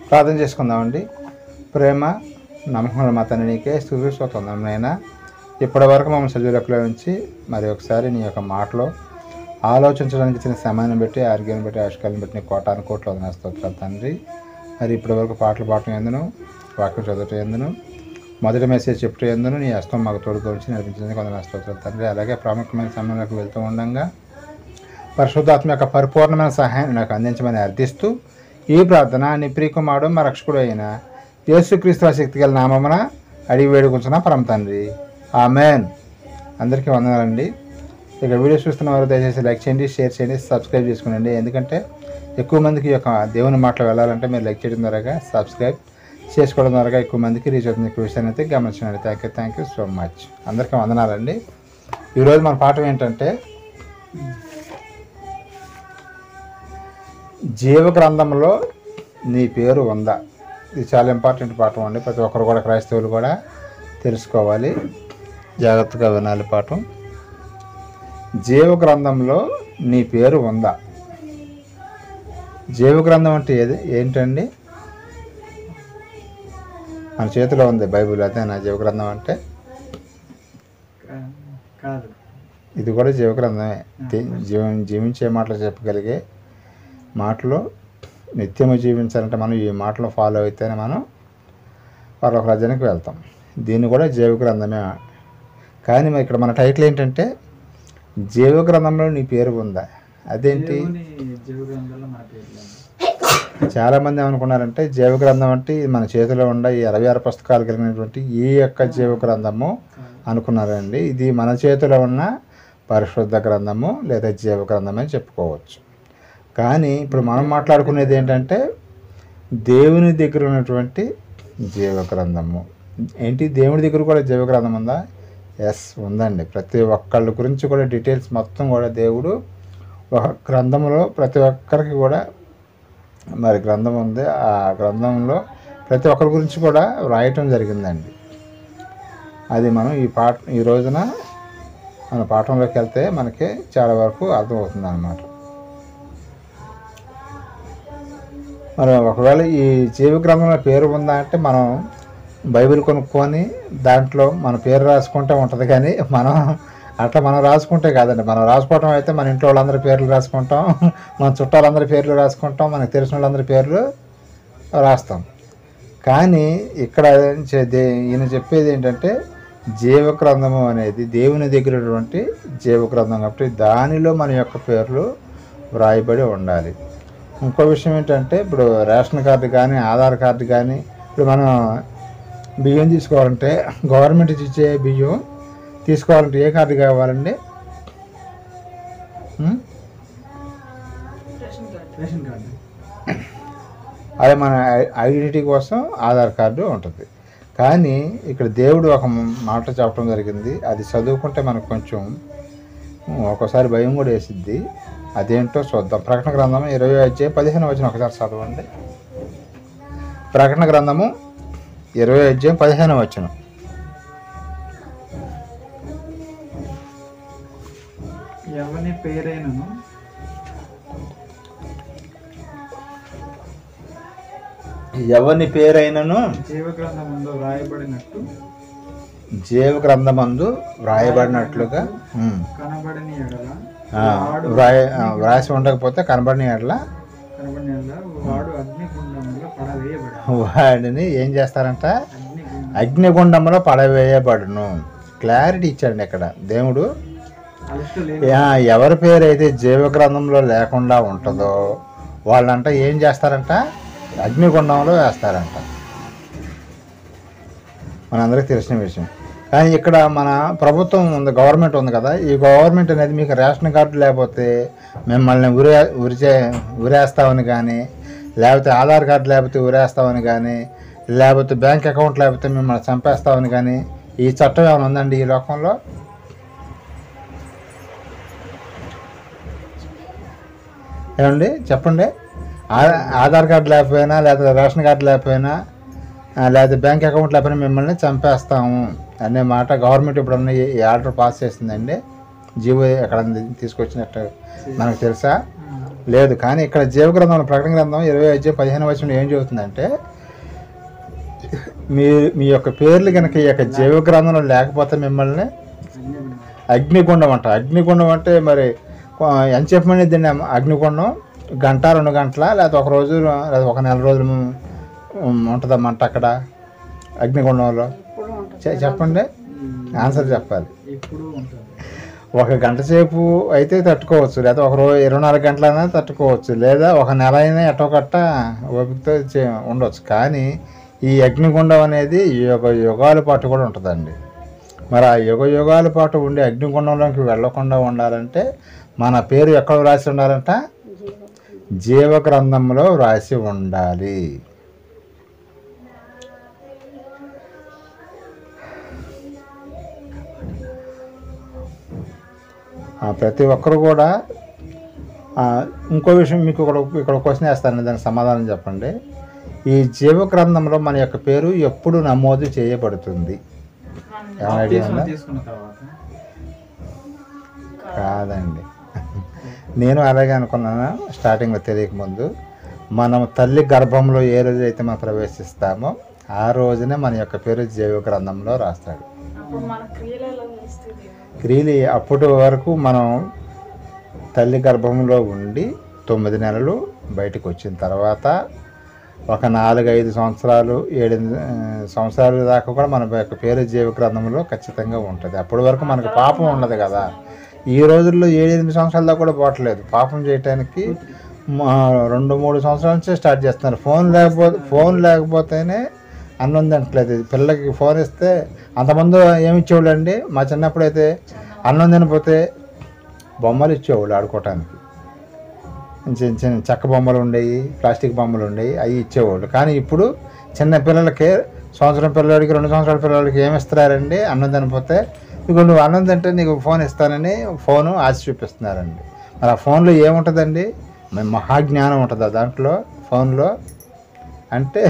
ప్రార్థన చేసుకుందామండి. ప్రేమ నమ్మకం మా తండ్రి నీకే స్తుతి స్తోత్రం నైనా. ఇప్పటి వరకు మమ్మల్ని సజీవులకులో ఉంచి మరి ఒకసారి నీ యొక్క మాటలో ఆలోచించడానికి ఇచ్చిన సమయాన్ని బట్టి, ఆరోగ్యాన్ని బట్టి, ఆశకాలను బట్టి నీ కోటాను కోట్లు వదిన స్తోత్రాలు తండ్రి. మరి ఇప్పటి వరకు పాటలు పాడటం ఎందును, వాక్యం చదవటం ఎందును, మొదటి మెసేజ్ చెప్తూ ఎందును నీ హస్తం మాకు తోడుగా ఉంచి నడిపించడానికి వందన స్తోత్రాలు తండ్రి. అలాగే ప్రాముఖ్యమైన సమయంలోకి వెళ్తూ ఉండగా పరిశుద్ధాత్మ యొక్క పరిపూర్ణమైన సహాయాన్ని నాకు అందించమని అర్థిస్తూ ఈ ప్రార్థన నీ ప్రియకుమారుడు మా రక్షకుడు అయిన యేసుక్రీస్తు శక్తి గల నామమున అడిగి వేడుకుంటున్నా పరమ తండ్రి, ఆమెన్. అందరికీ వందనాలండి. ఇక వీడియో చూస్తున్న వారు దయచేసి లైక్ చేయండి, షేర్ చేయండి, సబ్స్క్రైబ్ చేసుకునండి. ఎందుకంటే ఎక్కువ మందికి ఈ యొక్క దేవుని మాటలు వెళ్ళాలంటే మీరు లైక్ చేయడం ద్వారా, సబ్స్క్రైబ్ చేసుకోవడం ద్వారా ఎక్కువ మందికి రీచ్ అవుతుంది. ఎక్కువ విషయాన్ని అయితే గమనించండి. Thank you so much. అందరికీ వందనాలండి. ఈరోజు మన పాఠం ఏంటంటే జీవ గ్రంథంలో నీ పేరు ఉందా. ఇది చాలా ఇంపార్టెంట్ పాఠం అండి. ప్రతి ఒక్కరు కూడా, క్రైస్తవులు కూడా తెలుసుకోవాలి, జాగ్రత్తగా వినాలి పాఠం. జీవ గ్రంథంలో నీ పేరు ఉందా. జీవ గ్రంథం అంటే ఏంటండి? మన చేతిలో ఉంది బైబిల్, అదే నా జీవ గ్రంథం అంటే. ఇది కూడా జీవ గ్రంథమే. జీవించే మాటలు చెప్పగలిగే మాటలు. నిత్యము జీవించాలంటే మనం ఈ మాటలు ఫాలో అయితేనే మనం పరలోక రాజ్యానికి వెళ్తాం. దీన్ని కూడా జీవ గ్రంథమే. కానీ మరి ఇక్కడ మన టైటిల్ ఏంటంటే జీవ గ్రంథంలో నీ పేరు ఉందా. అదేంటి? చాలామంది ఏమనుకున్నారంటే జీవ గ్రంథం అంటే మన చేతిలో ఉండ ఈ 66 పుస్తకాలు కలిగినటువంటి ఈ యొక్క జీవ గ్రంథము అనుకున్నారండి. ఇది మన చేతిలో ఉన్న పరిశుద్ధ గ్రంథము లేదా జీవ గ్రంథం అని చెప్పుకోవచ్చు. కానీ ఇప్పుడు మనం మాట్లాడుకునేది ఏంటంటే దేవుని దగ్గర ఉన్నటువంటి జీవ గ్రంథము. ఏంటి? దేవుని దగ్గర కూడా జీవ గ్రంథం ఉందా? ఎస్, ఉందండి. ప్రతి ఒక్కళ్ళ గురించి కూడా డీటెయిల్స్ మొత్తం కూడా దేవుడు ఒక గ్రంథంలో ప్రతి ఒక్కరికి కూడా మరి గ్రంథం ఉంది. ఆ గ్రంథంలో ప్రతి ఒక్కరి గురించి కూడా రాయటం జరిగిందండి. అది మనం ఈ రోజున మన పాఠంలోకి వెళ్తే మనకి చాలా వరకు అర్థమవుతుంది అన్నమాట. మరి ఒకవేళ ఈ జీవ గ్రంథంలో పేరు ఉందా అంటే మనం బైబిల్ కొనుక్కొని దాంట్లో మన పేరు రాసుకుంటే ఉంటుంది. కానీ మనం రాసుకుంటే కాదండి. మనం రాసుకోవటం అయితే మన ఇంట్లో వాళ్ళందరి పేర్లు రాసుకుంటాం, మన చుట్టాలందరి పేర్లు రాసుకుంటాం, మనకు తెలిసిన వాళ్ళందరి పేర్లు రాస్తాం. కానీ ఇక్కడ ఈయన చెప్పేది ఏంటంటే జీవ గ్రంథము అనేది దేవుని దగ్గర ఉన్నటువంటి జీవ గ్రంథం కాబట్టి దానిలో మన యొక్క పేర్లు వ్రాయబడి ఉండాలి. ఇంకో విషయం ఏంటంటే ఇప్పుడు రేషన్ కార్డు కానీ, ఆధార్ కార్డు కానీ, ఇప్పుడు మనం బియ్యం తీసుకోవాలంటే గవర్నమెంట్ ఇచ్చే బియ్యం తీసుకోవాలంటే ఏ కార్డు కావాలండి? అదే మన ఐడెంటిటీ కోసం ఆధార్ కార్డు ఉంటుంది. కానీ ఇక్కడ దేవుడు ఒక మాట చెప్పడం జరిగింది. అది చదువుకుంటే మనకు కొంచెం ఒక్కోసారి భయం కూడా వేసిద్ది. అదేంటో చూద్దాం. ప్రకటన గ్రంథము 20:15 ఒకసారి చదవండి. ప్రకటన గ్రంథము 20:15. ఎవని పేరైనను జీవ గ్రంథమందు వ్రాయబడినట్లుగా కనబడని ఎడల వ్రాసి ఉండకపోతే కనబడిన ఎడల వాడిని ఏం చేస్తారంట? అగ్నిగుండంలో పడవేయబడును. క్లారిటీ ఇచ్చాడండి ఇక్కడ దేవుడు. ఎవరి పేరు అయితే జీవ గ్రంథంలో లేకుండా ఉంటుందో వాళ్ళంట ఏం చేస్తారంట? అగ్నిగుండంలో వేస్తారంట. మనందరికీ తెలిసిన విషయం. కానీ ఇక్కడ మన ప్రభుత్వం ఉంది, గవర్నమెంట్ ఉంది కదా. ఈ గవర్నమెంట్ అనేది మీకు రేషన్ కార్డు లేకపోతే మిమ్మల్ని ఉరేస్తామని కానీ, లేకపోతే ఆధార్ కార్డు లేకపోతే ఉరేస్తామని కానీ, లేకపోతే బ్యాంక్ అకౌంట్ లేకపోతే మిమ్మల్ని చంపేస్తామని కానీ ఈ చట్టం ఏమైనా ఉందండి ఈ లోకంలో? ఏమండి చెప్పండి. ఆధార్ కార్డు లేకపోయినా, లేకపోతే రేషన్ కార్డు లేకపోయినా, లేకపోతే బ్యాంక్ అకౌంట్ లేకపోయినా మిమ్మల్ని చంపేస్తాము అనే మాట గవర్నమెంట్ ఇప్పుడున్న ఈ ఆర్డర్ పాస్ చేసిందండి. జీవో ఎక్కడ తీసుకొచ్చినట్టు మనకు తెలుసా? లేదు. కానీ ఇక్కడ జీవగ్రంథంలో ప్రకటన గ్రంథం 20:15 ఏం చెబుతుందంటే, మీ యొక్క పేర్లు కనుక ఈ యొక్క జీవగ్రంథంలో లేకపోతే మిమ్మల్ని అగ్నిగుండం అంట. అగ్నిగుండం అంటే మరి ఎంతసేపు అనేది దీన్ని అగ్నిగుండం? గంట 2 గంటల, లేకపోతే ఒక రోజు, లేదా ఒక నెల రోజులు ఉంటుందమ్మంట అక్కడ అగ్నిగుండంలో? చెప్పండి, ఆన్సర్ చెప్పాలి. ఒక గంట సేపు అయితే తట్టుకోవచ్చు, లేదా ఒక రోజు 24 గంటలైనా తట్టుకోవచ్చు, లేదా ఒక నెల అయినా ఎటో కట్ట ఓపికతో ఉండవచ్చు. కానీ ఈ అగ్నిగుండం అనేది యుగాల పాటు కూడా ఉంటుందండి. మరి ఆ యుగాల పాటు ఉండే అగ్నిగుండంలోకి వెళ్ళకుండా ఉండాలంటే మన పేరు ఎక్కడ వ్రాసి ఉండాలంట? జీవగ్రంథంలో వ్రాసి ఉండాలి. ప్రతి ఒక్కరు కూడా ఇంకో విషయం మీకు ఇక్కడ క్వశ్చన్ వేస్తాను, దానికి సమాధానం చెప్పండి. ఈ జీవగ్రంథంలో మన యొక్క పేరు ఎప్పుడు నమోదు చేయబడుతుంది? ఏమైనా ఐడియా ఉందా? కాదండి, నేను అలాగే అనుకున్నాను స్టార్టింగ్లో తెలియకముందు. మనం తల్లి గర్భంలో ఏ రోజైతే మనం ప్రవేశిస్తామో ఆ రోజునే మన యొక్క పేరు జీవగ్రంథంలో రాస్తాడు. క్రియలు అప్పటి వరకు మనం తల్లి గర్భంలో ఉండి 9 నెలలు బయటకు వచ్చిన తర్వాత ఒక 4-5 సంవత్సరాలు 7 సంవత్సరాల దాకా కూడా మన యొక్క పేరు జీవగ్రంథంలో ఖచ్చితంగా ఉంటుంది. అప్పటి వరకు మనకు పాపం ఉండదు కదా. ఈ రోజుల్లో 7-8 సంవత్సరాల దాకా కూడా పోవట్లేదు. పాపం చేయటానికి 2-3 సంవత్సరాల నుంచే స్టార్ట్ చేస్తున్నారు. ఫోన్ లేకపోతేనే అన్నం తినట్లేదు. పిల్లలకి ఫోన్ ఇస్తే, అంతమంది ఏమి ఇచ్చేవాళ్ళు అండి? మా చిన్నప్పుడు అయితే అన్నం తినకపోతే బొమ్మలు ఇచ్చేవాళ్ళు ఆడుకోవటానికి. చిన్న చిన్న చెక్క బొమ్మలు ఉండేవి, ప్లాస్టిక్ బొమ్మలు ఉండేవి, అవి ఇచ్చేవాళ్ళు. కానీ ఇప్పుడు చిన్న పిల్లలకి, సంవత్సరం పిల్లలకి, 2 సంవత్సరాల పిల్లలకి ఏమి ఇస్తున్నారండి? అన్నం తినకపోతే, ఇక నువ్వు అన్నం తింటే నీకు ఫోన్ ఇస్తానని ఫోను ఆశ చూపిస్తున్నారండి. మరి ఆ ఫోన్లో ఏముంటుందండి? మహాజ్ఞానం ఉంటుంది దాంట్లో. ఫోన్లో అంటే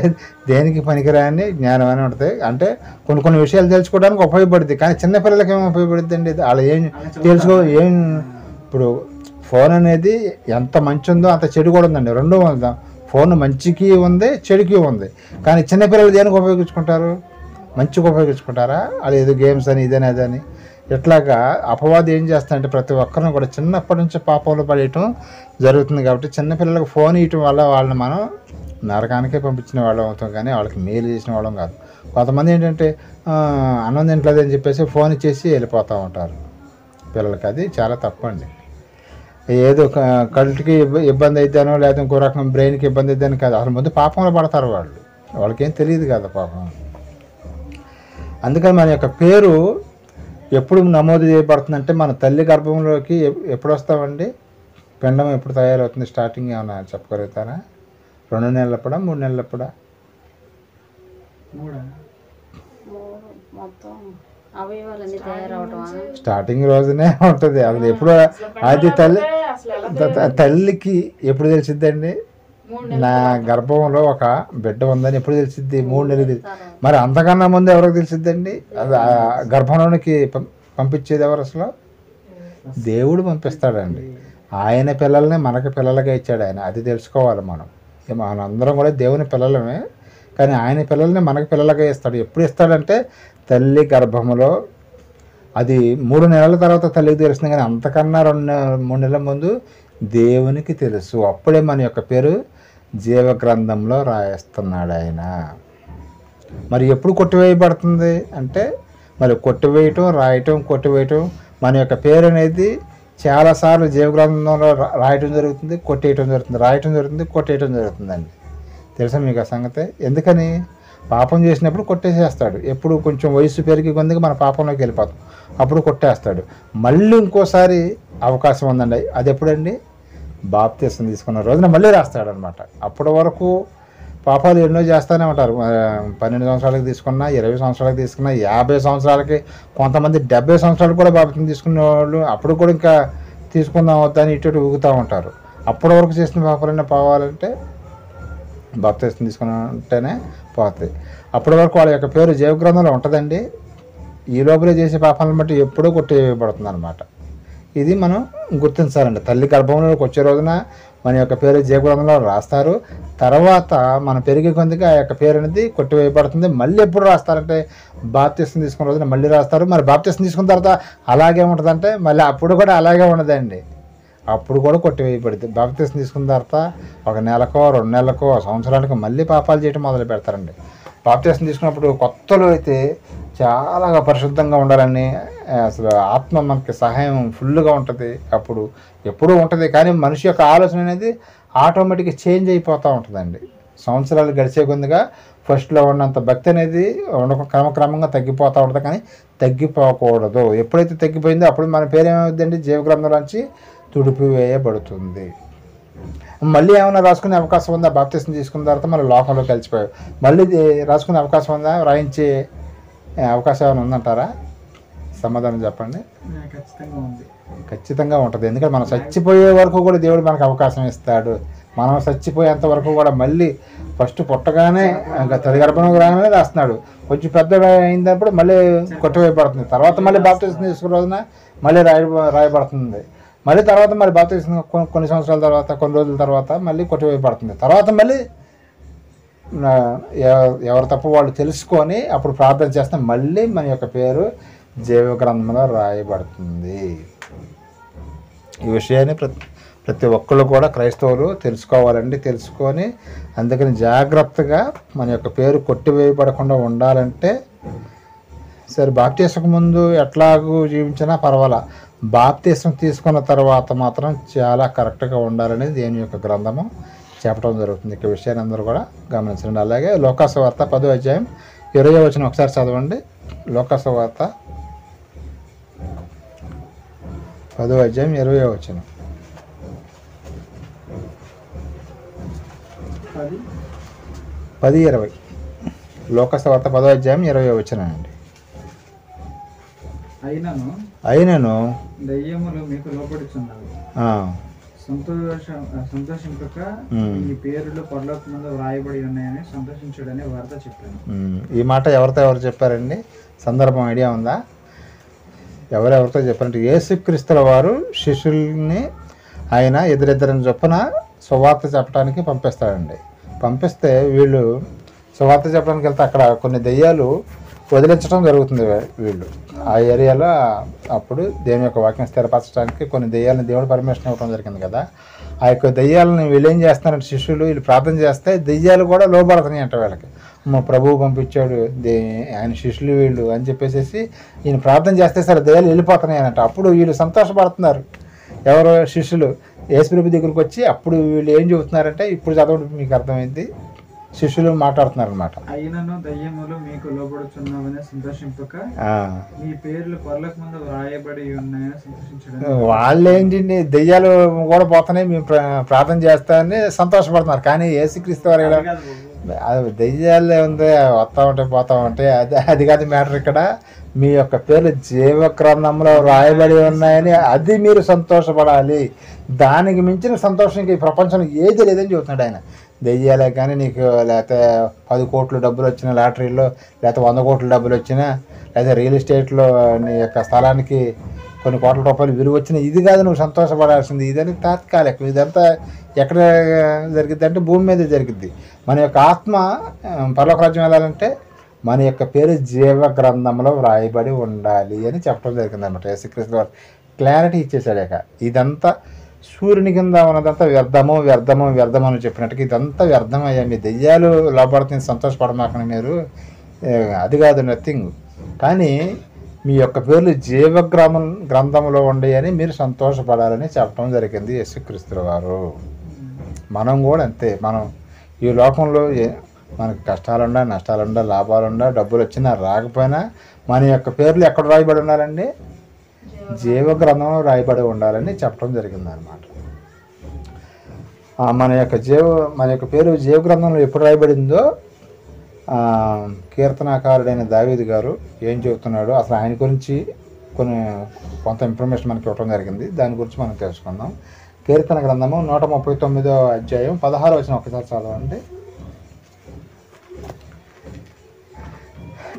దేనికి పనికిరాని జ్ఞానం అని ఉంటుంది. అంటే కొన్ని విషయాలు తెలుసుకోవడానికి ఉపయోగపడుతుంది. కానీ చిన్నపిల్లలకి ఏమి ఉపయోగపడుతుంది అండి? వాళ్ళు ఇప్పుడు ఫోన్ అనేది ఎంత మంచి ఉందో అంత చెడు కూడా ఉందండి. రెండూ ఉందా? ఫోన్ మంచికి ఉంది, చెడుకి ఉంది. కానీ చిన్నపిల్లలు దేనికి ఉపయోగించుకుంటారు? మంచిగా ఉపయోగించుకుంటారా? అది ఏదో గేమ్స్ అని, ఇదని అదని. ఇట్లాగా అపవాదం ఏం చేస్తారంటే ప్రతి ఒక్కరిని కూడా చిన్నప్పటి నుంచి పాపంలో పడేయటం జరుగుతుంది. కాబట్టి చిన్నపిల్లలకు ఫోన్ ఇవ్వటం వల్ల వాళ్ళని మనం నరకానికే పంపించిన వాళ్ళం అవుతాం, కానీ వాళ్ళకి మేలు చేసిన వాళ్ళం కాదు. కొంతమంది ఏంటంటే అన్నం తింటలేదు అని చెప్పేసి ఫోన్ ఇచ్చేసి వెళ్ళిపోతూ ఉంటారు పిల్లలకి. అది చాలా తప్పండి. ఏదో కళ్ళకి ఇబ్బంది అయితేనో, లేదా ఇంకో రకం బ్రెయిన్కి ఇబ్బంది అయితేనో కాదు. అసలు ముందు పాపంలో పడతారు వాళ్ళకేం తెలియదు కదా పాపం. అందుకని మన యొక్క పేరు ఎప్పుడు నమోదు చేయబడుతుందంటే మన తల్లి గర్భంలోకి ఎప్పుడు వస్తామండి? పిండం ఎప్పుడు తయారవుతుంది? స్టార్టింగ్ ఏమైనా చెప్పగలుగుతారా? 2 నెలలప్పుడా, 3 నెలలప్పుడా? స్టార్టింగ్ రోజునే ఉంటుంది. అది ఎప్పుడు? అది తల్లికి ఎప్పుడు తెలిసిద్దండి? నా గర్భంలో ఒక బిడ్డ ఉందని ఎప్పుడు తెలిసిద్ది? 3 నెలలు. మరి అంతకన్నా ముందు ఎవరికి తెలిసిద్దండి? అది గర్భంలోనికి పంపించేది ఎవరు అసలు? దేవుడు పంపిస్తాడండి. ఆయన పిల్లల్ని మనకి పిల్లలుగా ఇచ్చాడు ఆయన. అది తెలుసుకోవాలి మనం. మనందరం కూడా దేవుని పిల్లలమే, కానీ ఆయన పిల్లల్ని మనకి పిల్లలుగా ఇస్తాడు. ఎప్పుడు ఇస్తాడంటే తల్లి గర్భంలో. అది 3 నెలల తర్వాత తల్లికి తెలుస్తుంది, కానీ అంతకన్నా 2-3 నెలల ముందు దేవునికి తెలుసు. అప్పుడే మన యొక్క పేరు జీవగ్రంథంలో రాయేస్తున్నాడు ఆయన. మరి ఎప్పుడు కొట్టివేయబడుతుంది అంటే, మరి కొట్టివేయటం, కొట్టివేయటం, మన యొక్క పేరు అనేది చాలాసార్లు జీవగ్రంథంలో రాయటం జరుగుతుంది, కొట్టేయటం జరుగుతుంది, రాయటం జరుగుతుంది, కొట్టేయటం జరుగుతుందండి. తెలుసా మీకు ఆ సంగతి? ఎందుకని? పాపం చేసినప్పుడు కొట్టేసేస్తాడు. ఎప్పుడు కొంచెం వయసు పెరిగి కొందుకు మన పాపంలోకి వెళ్ళిపోతాం, అప్పుడు కొట్టేస్తాడు. మళ్ళీ ఇంకోసారి అవకాశం ఉందండి. అది ఎప్పుడండి? బాప్తిసం తీసుకున్న రోజున మళ్ళీ రాస్తాడనమాట. అప్పటి వరకు పాపాలు ఎన్నో చేస్తూనే ఉంటారు. 12 సంవత్సరాలకు తీసుకున్నా, 20 సంవత్సరాలకు తీసుకున్నా, 50 సంవత్సరాలకి, కొంతమంది 70 సంవత్సరాలు కూడా బాప్తిసం తీసుకునే వాళ్ళు అప్పుడు కూడా ఇంకా తీసుకుందాం వద్దని ఇటు ఊగుతూ ఉంటారు. అప్పటి వరకు చేసిన పాపాలన్నీ పోవాలంటే బాప్తిసం తీసుకుంటేనే పోతాయి. అప్పటి వరకు వాళ్ళ యొక్క పేరు జీవగ్రంథంలో ఉంటుందండి. ఈ లోపలే చేసే పాపాలను బట్టి ఎప్పుడూ కొట్టివేయబడుతుంది అనమాట. ఇది మనం గుర్తించాలండి. తల్లి గర్భంలోకి వచ్చే రోజున మన యొక్క పేరు జీవగ్రంథంలో రాస్తారు. తర్వాత మనం పెరిగే కొద్దిగా ఆ యొక్క పేరు అనేది కొట్టివేయబడుతుంది. మళ్ళీ ఎప్పుడు రాస్తారంటే బాప్తిస్మం తీసుకున్న రోజున మళ్ళీ రాస్తారు. మరి బాప్తిస్మం తీసుకున్న తర్వాత అలాగే ఉంటుందంటే మళ్ళీ అప్పుడు కూడా అలాగే ఉండదండి, అప్పుడు కూడా కొట్టివేయబడుతుంది. బాప్తిస్మం తీసుకున్న తర్వాత 1 నెలకో 2 నెలలకో సంవత్సరానికో మళ్ళీ పాపాలు చేయడం మొదలు పెడతారండి. బాప్తిస్మం తీసుకున్నప్పుడు కొత్తలో అయితే చాలా పరిశుద్ధంగా ఉండాలని అసలు ఆత్మ మనకి సహాయం ఫుల్గా ఉంటుంది, అప్పుడు ఎప్పుడూ ఉంటుంది. కానీ మనిషి యొక్క ఆలోచన అనేది ఆటోమేటిక్గా చేంజ్ అయిపోతూ ఉంటుందండి. సంవత్సరాలు గడిచే కొద్దిగా ఫస్ట్లో ఉన్నంత భక్తి అనేది క్రమక్రమంగా తగ్గిపోతూ ఉంటుంది. కానీ తగ్గిపోకూడదు. ఎప్పుడైతే తగ్గిపోయిందో అప్పుడు మన పేరు ఏమవుతుందండి, జీవగ్రంథంలోంచి తుడిపివేయబడుతుంది. మళ్ళీ ఏమైనా రాసుకునే అవకాశం ఉందా? బాప్తిస్మం తీసుకున్న తర్వాత మళ్ళీ లోకంలో కలిసిపోయావు, మళ్ళీ రాసుకునే అవకాశం ఉందా? రాయించే అవకాశం ఏమైనా ఉందంటారా? సమాధానం చెప్పండి. ఖచ్చితంగా ఉంటుంది. ఎందుకంటే మనం చచ్చిపోయే వరకు కూడా దేవుడు మనకు అవకాశం ఇస్తాడు. మనం చచ్చిపోయేంత వరకు కూడా మళ్ళీ ఫస్ట్ పుట్టగానే ఇంకా తల్లి గర్భంలోకి రాగానే రాస్తున్నాడు. కొంచెం పెద్దగా అయినప్పుడు మళ్ళీ కొట్టివేయబడుతుంది. తర్వాత మళ్ళీ బాప్తిస్మం తీసుకున్న రోజున మళ్ళీ రాయబడుతుంది. మళ్ళీ తర్వాత మళ్ళీ బాప్తిస్మం కొన్ని సంవత్సరాల తర్వాత, కొన్ని రోజుల తర్వాత మళ్ళీ కొట్టివేయబడుతుంది. తర్వాత మళ్ళీ ఎవరి తప్పు వాళ్ళు తెలుసుకొని అప్పుడు ప్రార్థన చేస్తే మళ్ళీ మన యొక్క పేరు జీవగ్రంథంలో రాయబడుతుంది. ఈ విషయాన్ని ప్రతి ఒక్కళ్ళు కూడా క్రైస్తవులు తెలుసుకోవాలండి. తెలుసుకొని అందుకని జాగ్రత్తగా మన యొక్క పేరు కొట్టివేయబడకుండా ఉండాలంటే సరే, బాప్తిస్మం ముందు ఎట్లాగూ జీవించినా పర్వాలా, బాప్తిస్మం తీసుకున్న తర్వాత మాత్రం చాలా కరెక్ట్గా ఉండాలని దేవుని యొక్క గ్రంథము చెప్పడం జరుగుతుంది. ఈ విషయాన్ని అందరూ కూడా గమనించండి. అలాగే లోకాసు వార్త 10వ అధ్యాయం 20వ వచనం ఒకసారి చదవండి. లోకాసు వార్త 10వ అధ్యాయం 20వ వచనం. 10:20 లోకాసు వార్త 10వ అధ్యాయం 20వ వచనం అండి. అయినను దయ్యములు మీకు లోపడుచున్నవి, సంతోషింపక ఈ పేరులో పరలోకమందు వ్రాయబడి ఉన్నాయని సంతోషించుడని వార్త చెప్పాను. ఈ మాట ఎవరితో ఎవరు చెప్పారండి? సందర్భం ఐడియా ఉందా? ఎవరెవరితో చెప్పారంటే యేసుక్రీస్తుల వారు శిష్యుల్ని ఆయన ఇద్దరిద్దరిని చొప్పున సువార్త చెప్పడానికి పంపిస్తాడండి. పంపిస్తే వీళ్ళు సువార్త చెప్పడానికి వెళ్తే అక్కడ కొన్ని దెయ్యాలు వదిలించడం జరుగుతుంది. వీళ్ళు ఆ ఏరియాలో అప్పుడు దేవుని యొక్క వాక్యం స్థిరపరచడానికి కొన్ని దెయ్యాలని దేవుడు పర్మిషన్ ఇవ్వడం జరిగింది కదా. ఆ యొక్క దెయ్యాలని వీళ్ళు ఏం చేస్తున్నారంటే శిష్యులు వీళ్ళు ప్రార్థన చేస్తే దెయ్యాలు కూడా లోబడుతున్నాయి అంట వీళ్ళకి. మా ప్రభువు పంపించాడు ఆయన శిష్యులు వీళ్ళు అని చెప్పేసి ఈయన ప్రార్థన చేస్తే సరే దెయ్యాలు వెళ్ళిపోతున్నాయి అనంట. అప్పుడు వీళ్ళు సంతోషపడుతున్నారు. ఎవరో శిష్యులు యేసుప్రభు దగ్గరికి వచ్చి అప్పుడు వీళ్ళు ఏం చెబుతున్నారంటే, ఇప్పుడు చదవడం మీకు అర్థమైంది, శిష్యులు మాట్లాడుతున్నారు అనమాట. అయినను దయ్యములు మీకు లోబడుచున్నావని సంతోషింపక మీ పేర్లు పరలోకమందు వ్రాయబడి ఉన్నాయని సంతోషించడం. వాళ్ళేంటి దెయ్యాలు కూడా పోతున్నాయి మేము ప్రార్థన చేస్తామని సంతోషపడుతున్నారు. కానీ యేసుక్రీస్తు వారు అది దెయ్యాలు ఉంది వస్తూ ఉంటాయి పోతా ఉంటాయి, అది కాదు మ్యాటర్. ఇక్కడ మీ యొక్క పేర్లు జీవగ్రంథంలో రాయబడి ఉన్నాయని అది మీరు సంతోషపడాలి. దానికి మించిన సంతోషం ఈ ప్రపంచంలో ఏది లేదని చెబుతున్నాడు ఆయన. దెయ్యాలే కానీ నీకు లేకపోతే 10 కోట్ల డబ్బులు వచ్చినా లాటరీలో, లేకపోతే 100 కోట్ల డబ్బులు వచ్చినా, లేకపోతే రియల్ ఎస్టేట్లో నీ యొక్క స్థలానికి కొన్ని కోట్ల రూపాయలు విలువ వచ్చినా ఇది కాదు నువ్వు సంతోషపడాల్సింది. ఇదని తాత్కాలికం. ఇదంతా ఎక్కడ జరిగిద్ది అంటే భూమి మీద జరిగిద్ది. మన యొక్క ఆత్మ పరలోక రాజ్యం వెళ్ళాలంటే మన యొక్క పేరు జీవగ్రంథంలో వ్రాయబడి ఉండాలి అని చెప్పడం జరిగింది అనమాట. యేసుక్రీస్తు వారు క్లారిటీ ఇచ్చేసాడాక ఇదంతా సూర్యుని కింద ఉన్నదంతా వ్యర్థము వ్యర్థము వ్యర్థము అని చెప్పినట్టుగా ఇదంతా వ్యర్థం అయ్యా. మీ దెయ్యాలు లోపడుతుంది సంతోషపడమాకండి మీరు, అది కాదు నథింగ్. కానీ మీ యొక్క పేర్లు గ్రంథంలో ఉండేయని మీరు సంతోషపడాలని చెప్పడం జరిగింది యేసుక్రీస్తు వారు. మనం కూడా అంతే. మనం ఈ లోకంలో మనకు కష్టాలుండా నష్టాలుండా లాభాలుండా డబ్బులు వచ్చినా రాకపోయినా మన యొక్క పేర్లు ఎక్కడ రాయబడి ఉండాలండి? జీవగ్రంథంలో రాయబడి ఉండాలని చెప్పడం జరిగింది అనమాట. మన యొక్క పేరు జీవగ్రంథంలో ఎప్పుడు రాయబడిందో కీర్తనాకారుడైన దావీదు గారు ఏం చెబుతున్నాడో అసలు ఆయన గురించి కొంత ఇన్ఫర్మేషన్ మనకి ఇవ్వడం జరిగింది. దాని గురించి మనం తెలుసుకుందాం. కీర్తన గ్రంథము 139వ అధ్యాయం 16వ వచనం ఒకసారి చదవండి.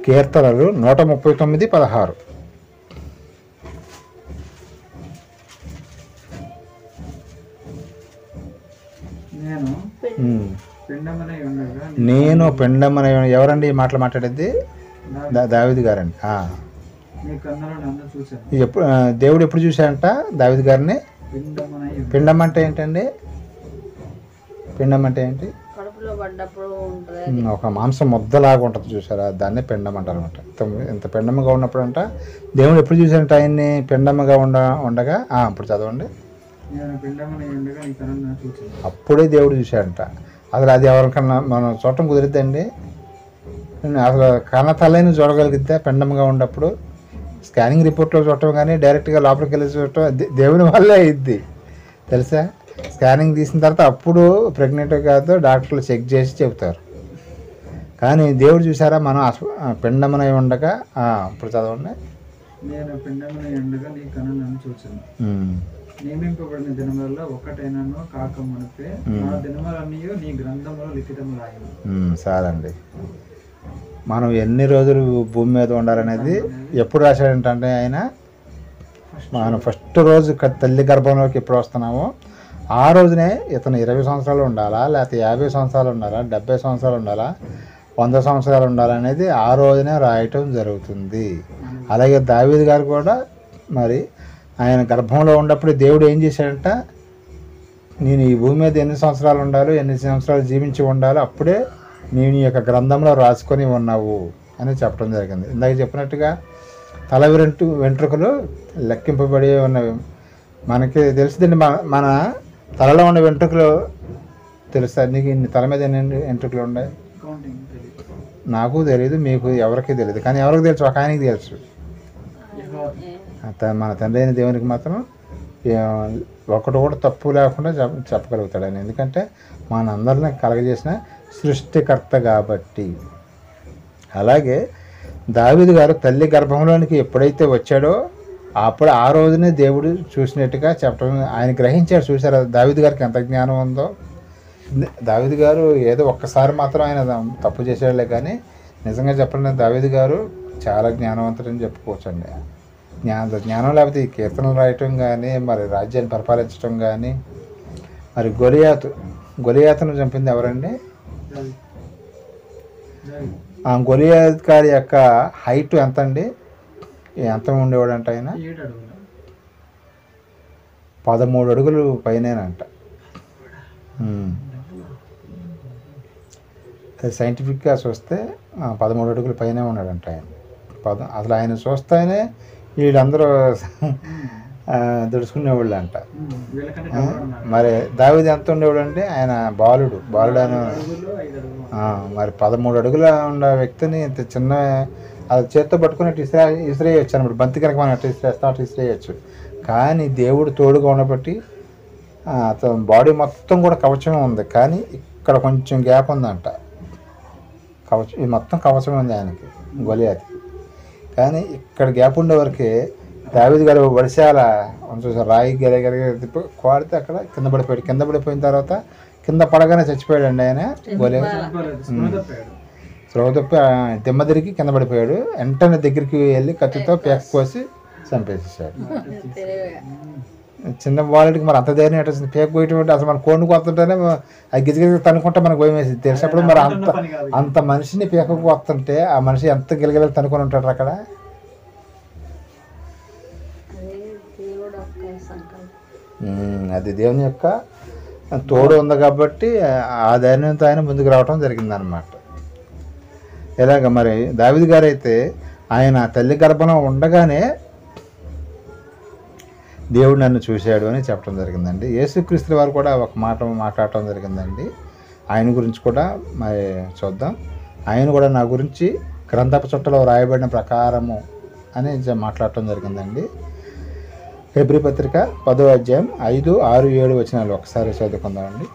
కీర్తనలు 139:16. ఉమ్. పిండమనై ఉండగా నేను పిండమని ఎవరండి ఈ మాటలు మాట్లాడేది? దావీదు గారండి. నీ కన్నులు నన్ను చూశాను. ఇది ఎప్పుడు దేవుడు ఎప్పుడు చూశాడంట దావీదు గారిని? పిండమనై ఉండగా. పిండం అంటే ఏంటండి? పిండం అంటే ఏంటి? కడుపులో పడ్డప్పుడు ఉంటుంది. ఒక మాంసం ముద్దలాగా ఉంటుంది చూసారా, దాన్ని పిండం అంటారు అనమాట. ఇంత పిండముగా ఉన్నప్పుడు అంట దేవుడు ఎప్పుడు చూసాడంట ఆయన్ని పిండముగా ఉండగా? ఇప్పుడు చదవండి. నేను పిండమనై ఉండగా నీ కన్నులు నన్ను చూశాను. అప్పుడే దేవుడు చూశాడంట. అసలు అది ఎవరికన్నా మనం చూడటం కుదిరిద్దండి? అసలు కన్న తల్లిని చూడగలిగితే పిండముగా ఉన్నప్పుడు? స్కానింగ్ రిపోర్ట్లో చూడటం కానీ డైరెక్ట్గా లోపలికి వెళ్ళి చూడటం దేవుని వల్లే అయింది తెలుసా. స్కానింగ్ తీసిన తర్వాత అప్పుడు ప్రెగ్నెంట్ కాదు డాక్టర్లు చెక్ చేసి చెబుతారు. కానీ దేవుడు చూసారా మనం పిండమునై ఉండగా? ఇప్పుడు చదవండి. నేను పిండమనై ఉండగా నీ కన్నులు నన్ను చూశాను. నియమింపబడిన దినములలో ఒకటైనాను కాక మునిపే నా దినములన్నీ నీ గ్రంథములో లిఖితములాయెను. చాలండి. మనం ఎన్ని రోజులు భూమి మీద ఉండాలనేది ఎప్పుడు రాశాడంటే ఆయన, మనం ఫస్ట్ రోజు తల్లి గర్భంలోకి ఎప్పుడు వస్తున్నామో ఆ రోజునే ఇతను 20 సంవత్సరాలు ఉండాలా, లేకపోతే 50 సంవత్సరాలు ఉండాలా, 70 సంవత్సరాలు ఉండాలా, 100 సంవత్సరాలు ఉండాలనేది ఆ రోజునే రాయటం జరుగుతుంది. అలాగే దావీదు గారు కూడా మరి ఆయన గర్భంలో ఉన్నప్పుడు దేవుడు ఏం చేశాడంట, నేను ఈ భూమి మీద ఎన్ని సంవత్సరాలు ఉండాలో, ఎన్ని సంవత్సరాలు జీవించి ఉండాలో అప్పుడే నేను ఈ యొక్క గ్రంథంలో రాసుకొని ఉన్నావు అని చెప్పడం జరిగింది. ఇందాక చెప్పినట్టుగా తల వెంట్రుకలు లెక్కింపబడి ఉన్నవి. మనకి తెలుసుదండి, మన తలలో ఉన్న వెంట్రుకలు తెలుసా నీకు? ఇన్ని తల మీద ఎన్ని వెంట్రుకలు ఉన్నాయి? కౌంటింగ్ తెలియదు. నాకు తెలియదు, మీకు ఎవరికి తెలియదు. కానీ ఎవరికి తెలుసు? ఒక ఆయనకి తెలుసు. మన తండ్రి అయిన దేవునికి మాత్రం ఒకటి కూడా తప్పు లేకుండా చెప్పగలుగుతాడు ఆయన. ఎందుకంటే మనందరిని కలగజేసిన సృష్టికర్త కాబట్టి. అలాగే దావీదు గారు తల్లి గర్భంలోనికి ఎప్పుడైతే వచ్చాడో అప్పుడు ఆ రోజునే దేవుడు చూసినట్టుగా చెప్పడం ఆయన గ్రహించాడు. చూసారా దావీదు గారికి ఎంత జ్ఞానం ఉందో. దావీదు గారు ఏదో ఒక్కసారి మాత్రం ఆయన తప్పు చేసాడులే, కానీ నిజంగా చెప్పాలంటే దావీదు గారు చాలా జ్ఞానవంతుడని చెప్పుకోవచ్చండి. జ్ఞానం లేకపోతే ఈ కీర్తనలు రాయటం కానీ, మరి రాజ్యాన్ని పరిపాలించడం కానీ. మరి గొలియాతును చంపింది ఎవరండి? గొలియాత్ గారి యొక్క హైట్ ఎంత అండి? ఎంత ఉండేవాడు అంట ఆయన? 13 అడుగులు పైనేనంట. సైంటిఫిక్గా చూస్తే 13 అడుగుల పైనే ఉన్నాడంట ఆయన. అసలు ఆయన చూస్తేనే వీళ్ళందరూ దుడుచుకునేవాళ్ళు అంట. మరి దావీదు ఎంత ఉండేవాడు అంటే ఆయన బాలుడు అని. మరి 13 అడుగుల ఉన్న వ్యక్తిని ఇంత చిన్న అది చేత్తో పట్టుకుని ఇసిరేయచ్చు అనమాట. బంతి కనుక మనం అట్లా ఇసిరేస్తాం, అట్లా ఇసిరేయచ్చు. కానీ దేవుడు తోడుగా ఉండబట్టి అతని బాడీ మొత్తం కూడా కవచమే ఉంది, కానీ ఇక్కడ కొంచెం గ్యాప్ ఉందంట. కవచం ఇది మొత్తం కవచమే ఉంది ఆయనకి, గొలియాత్కి. కానీ ఇక్కడ గ్యాప్ ఉండే వరకే దావీదు గారు వడిశాల రాయి తిప్పి కోడితే అక్కడ కింద పడిపోయాడు. కింద పడిపోయిన తర్వాత కింద పడగానే చచ్చిపోయాడండి ఆయన. స్రవ తప్పి దిమ్మ తిరిగి కింద పడిపోయాడు. వెంటనే దగ్గరికి వెళ్ళి కత్తితో పేక కోసి చంపేసేసాడు. చిన్న బాలుడికి మరి అంత ధైర్యం ఎట్లా వచ్చింది? పేక పోయేటువంటి అసలు మన కోడిని కొత్తుంటేనే అది గిజగిజ తనుకుంటే మనకు భయం వేసింది. తెలిసినప్పుడు మరి అంత మనిషిని పేక కొత్తుంటే ఆ మనిషి ఎంత గిలగిల తనుకొని ఉంటాడు అక్కడ. అది దేవుని యొక్క తోడు ఉంది కాబట్టి ఆ ధైర్యంతో ఆయన ముందుకు రావడం జరిగిందనమాట. ఇలాగ మరి దావీదు గారు అయితే ఆయన తల్లి గర్భంలో ఉండగానే దేవుడు నన్ను చూశాడు అని చెప్పడం జరిగిందండి. యేసుక్రీస్తు వారు కూడా ఒక మాట మాట్లాడటం జరిగిందండి. ఆయన గురించి కూడా మరి చూద్దాం. ఆయన కూడా నా గురించి గ్రంథపు చుట్టలో రాయబడిన ప్రకారము అని మాట్లాడటం జరిగిందండి. హెబ్రీ పత్రిక 10వ అధ్యాయం 5, 6, 7 వచనాలు ఒకసారి చదువుకుందామండి.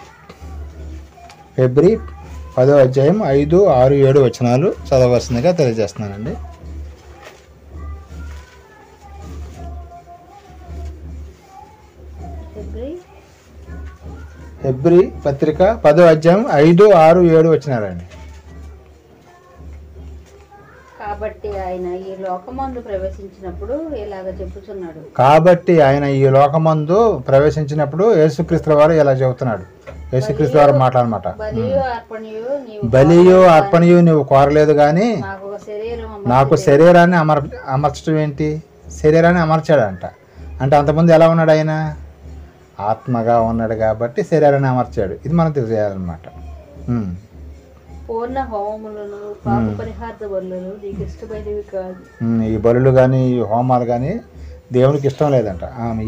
హెబ్రీ 10వ అధ్యాయం 5, 6, 7 వచనాలు చదవలసిందిగా తెలియజేస్తున్నానండి. హెబ్రీ పత్రిక 10వ అధ్యాయం 5, 6, 7 వచనాలండి. కాబట్టి ఆయన ఈ లోకమందు ప్రవేశించినప్పుడు యేసుక్రీస్తు వారు ఇలా చెబుతున్నాడు. యేసుక్రీస్తు వారు మాట్లాడమాట. బలియు అర్పణయు నీవు బలియు అర్పణయు నువ్వు కోరలేదు కానీ నాకు ఒక శరీరం నాకు శరీరాన్ని అమర్చడం ఏంటి? శరీరాన్ని అమర్చాడంట. అంటే అంతకుముందు ఎలా ఉన్నాడు ఆయన? ఆత్మగా ఉన్నాడు కాబట్టి శరీరాన్ని అమర్చాడు. ఇది మనం తెలియాలన్నమాట. పూర్ణ హోమములను పాప పరిహార బలులను నీకు ఇష్టమైనవి కాదు. ఈ బలులు కానీ ఈ హోమాలు కానీ దేవునికి ఇష్టం లేదంట.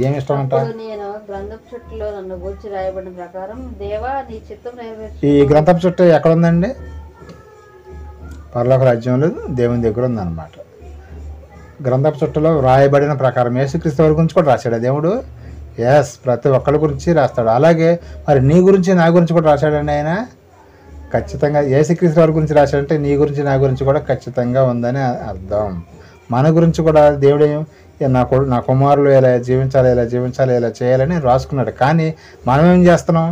ఏమి ఇష్టం అంట? అప్పుడు నేను గ్రంథపు చుట్టలో నన్ను గూర్చి రాయబడిన ప్రకారం దేవా నీ చిత్తం నెరవేర్చు. ఈ గ్రంథపు చుట్టూ ఎక్కడ ఉందండి? పరలోక రాజ్యంలో దేవుని దగ్గర ఉందన్నమాట. గ్రంథపు చుట్టలో రాయబడిన ప్రకారం యేసుక్రీస్తు వారి గురించి కూడా రాశాడు దేవుడు. ప్రతి ఒక్కరి గురించి రాస్తాడు. అలాగే మరి నీ గురించి నా గురించి కూడా రాశాడండి ఆయన. ఖచ్చితంగా యేసుక్రీస్తు వారి గురించి రాశాడంటే నీ గురించి నా గురించి కూడా ఖచ్చితంగా ఉందని అర్థం. మన గురించి కూడా దేవుడు నా కుమారులు ఇలా జీవించాలి, ఇలా జీవించాలి, ఇలా చేయాలని రాసుకున్నాడు. కానీ మనం ఏం చేస్తున్నాం?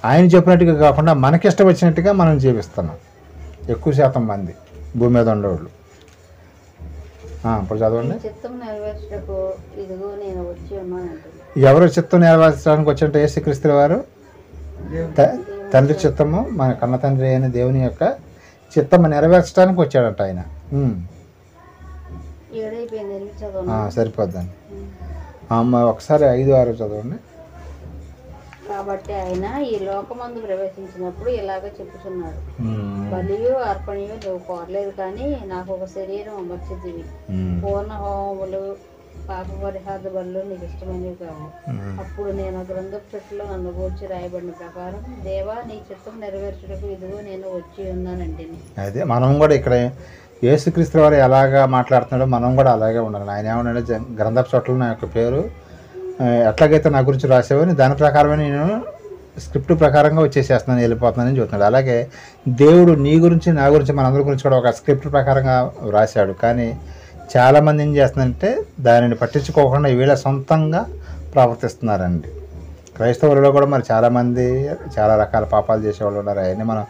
ఆయన చెప్పినట్టుగా కాకుండా మనకిష్టం వచ్చినట్టుగా మనం జీవిస్తున్నాం ఎక్కువ శాతం మంది భూమి మీద ఉండేవాళ్ళు. ఇప్పుడు చదవండి. చిత్తం నెరవేర్చుటకు ఇదిగో నేను వచ్చి ఉన్నాను. ఎవరు చిత్తం నెరవేర్చడానికి వచ్చినట్టు? యేసుక్రీస్తు వారు తండ్రి చిత్తము, మన కన్న తండ్రి అయిన దేవుని యొక్క చిత్తము నెరవేర్చడానికి వచ్చాడంట ఆయన. సరిపోద్దండి. ఒకసారి 5-6 చదవండి. కాబట్టి ఆయన ఈ లోకమందు ప్రవేశించినప్పుడు ఇలాగ చెప్పుచున్నాడు, బలియు అర్పణయు నువ్వు కోరలేదు కానీ నాకు ఒక శరీరం అమర్చితివి. పూర్ణ హోమములు పాప పరిహార బలులు నీకు ఇష్టమైనవి కావు. అప్పుడు నేను గ్రంథపు చుట్టలో నన్ను గూర్చి రాయబడిన ప్రకారం దేవా నీ చిత్తం నెరవేర్చుటకు ఇదిగో నేను వచ్చి ఉన్నానంటే. అదే మనం కూడా ఇక్కడ యేసుక్రీస్తు వారు ఎలాగా మాట్లాడుతున్నాడో మనం కూడా అలాగే ఉండాలి. ఆయన ఏమన్నాడు? గ్రంథపు చుట్టలో నా యొక్క పేరు ఎట్లాగైతే నా గురించి రాసేవని దాని ప్రకారమే నేను స్క్రిప్ట్ ప్రకారంగా వచ్చేసేస్తున్నాను, వెళ్ళిపోతున్నానని చెబుతున్నాడు. అలాగే దేవుడు నీ గురించి నా గురించి మనందరి గురించి కూడా ఒక స్క్రిప్ట్ ప్రకారంగా రాశాడు. కానీ చాలామంది ఏం చేస్తున్నారంటే దానిని పట్టించుకోకుండా వీళ్ళ సొంతంగా ప్రవర్తిస్తున్నారండి. క్రైస్తవులలో కూడా మరి చాలామంది చాలా రకాల పాపాలు చేసేవాళ్ళు ఉన్నారు. అవన్నీ మనం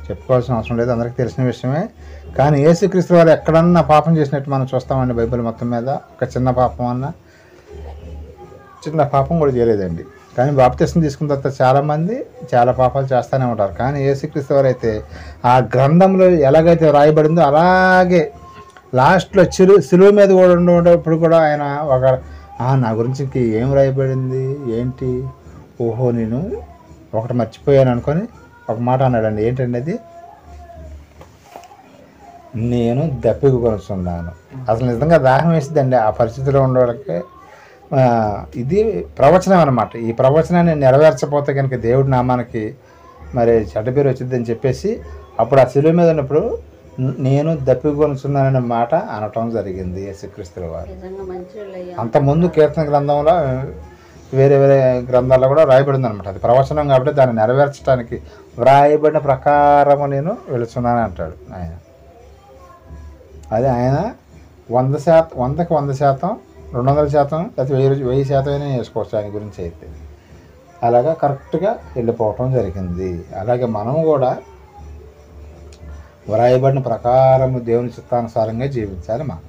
చెప్పుకోవాల్సిన అవసరం లేదు, అందరికీ తెలిసిన విషయమే. కానీ యేసుక్రీస్తు వారు ఎక్కడన్నా పాపం చేసినట్టు మనం చూస్తామండి బైబిల్ మొత్తం మీద. ఒక చిన్న పాపం కూడా చేయలేదండి. కానీ బాప్తిస్మం తీసుకున్న తర్వాత చాలామంది చాలా పాపాలు చేస్తూనే ఉంటారు. కానీ యేసుక్రీస్తు వారు అయితే ఆ గ్రంథంలో ఎలాగైతే రాయబడిందో అలాగే లాస్ట్లో సిలువ మీద కూడా ఉండేటప్పుడు కూడా ఆయన నా గురించి ఏం రాయబడింది ఏంటి, ఓహో నేను ఒకటి మర్చిపోయాను అనుకొని ఒక మాట అన్నాడండి. ఏంటండి అది? నేను దప్పిక కొనుస్తున్నాను. అసలు నిజంగా దాహం వేసిద్దండి ఆ పరిస్థితిలో ఉండే వాళ్ళకి. ఇది ప్రవచనం అన్నమాట. ఈ ప్రవచనాన్ని నెరవేర్చకపోతే కనుక దేవుడి నామానికి మరి చెడ్డ పేరు వచ్చిందని చెప్పేసి అప్పుడు ఆ శిలువ మీద ఉన్నప్పుడు నేను దప్పికొనుచున్నాననే మాట అనటం జరిగింది యేసుక్రీస్తు వారు. అంతకుముందు కీర్తన గ్రంథంలో వేరే వేరే గ్రంథాల్లో కూడా రాయబడింది అనమాట. అది ప్రవచనం కాబట్టి దాన్ని నెరవేర్చడానికి వ్రాయబడిన ప్రకారము నేను వెళుతున్నాను అంటాడు ఆయన. అదే ఆయన 100%, 100కి 100%, 200%, లేకపోతే 1000% అయినా వేసుకోవచ్చు ఆయన గురించి అయితే. అలాగా కరెక్ట్గా వెళ్ళిపోవటం జరిగింది. అలాగే మనం కూడా వ్రాయబడిన ప్రకారము దేవుని చిత్తానుసారంగా జీవించాలి మనం.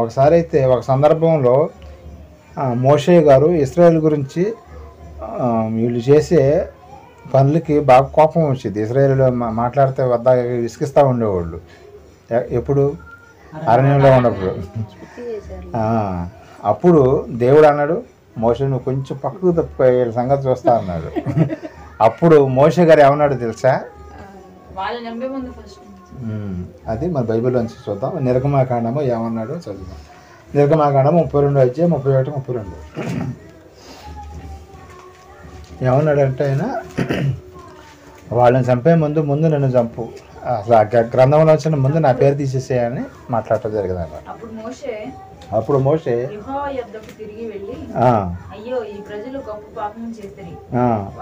ఒకసారి అయితే ఒక సందర్భంలో మోషే గారు ఇశ్రాయేల్ గురించి వీళ్ళు చేసే పనులకి బాగా కోపం వచ్చింది. ఇశ్రాయేలు మాట్లాడితే వద్ద విసిగిస్తూ ఉండేవాళ్ళు. ఎప్పుడు? అరణ్యంలో ఉన్నప్పుడు. అప్పుడు దేవుడు అన్నాడు, మోషే నువ్వు కొంచెం పక్కకు తప్పిపోయి వీళ్ళ సంగతి చూస్తా అన్నాడు. అప్పుడు మోషే గారు ఏమన్నాడు తెలుసా? అది మన బైబిల్లోంచి చూద్దాం. నిర్గమాకాండము ఏమన్నాడు చదువుదాం. నిర్గమాకాండము 32:31-32. ఏమన్నాడంటే ఆయన, వాళ్ళని చంపే ముందు నన్ను చంపు, అసలు ఆ గ్రంథంలో వచ్చిన ముందు నా పేరు తీసేసేయని మాట్లాడటం జరిగింది అన్నమాట. అప్పుడు మోషే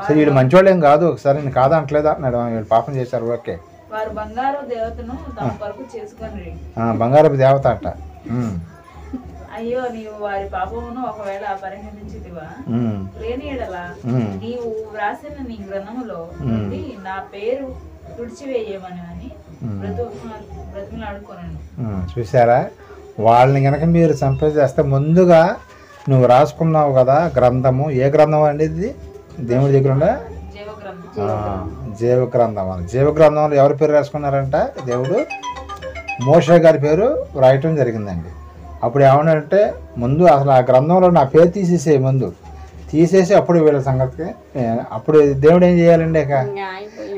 సరే వీళ్ళు మంచివాళ్ళు ఏం కాదు, ఒకసారి నేను కాదంటలేదు అన్నాడు. వీళ్ళు పాపం చేశారు, ఓకే. బంగారపు దేవత అంట. అయ్యో నీవు వారి పాపమును ఒకవేళ పరిహరించితివా, లేని ఎడల నీవు వ్రాసిన నీ గ్రంథములో నుండి నా పేరు తుడిచివేయమని అని బ్రతిమలాడుకొనెను. చూసారా? వాళ్ళని కనుక మీరు చంపేస్తే ముందుగా నువ్వు రాసుకున్నావు కదా గ్రంథము. ఏ గ్రంథం అండి ఇది? దేవుడి దగ్గర ఉండే జీవగ్రంథం. జీవగ్రంథం అని. జీవగ్రంథంలో ఎవరి పేరు రాసుకున్నారంట? దేవుడు మోషే గారి పేరు రాయటం జరిగిందండి. అప్పుడు ఏమన్నాడంటే, ముందు అసలు ఆ గ్రంథంలో నా పేరు ముందు తీసేసి అప్పుడు వీళ్ళ సంగతికి అప్పుడు దేవుడు ఏం చేయాలండి? ఇక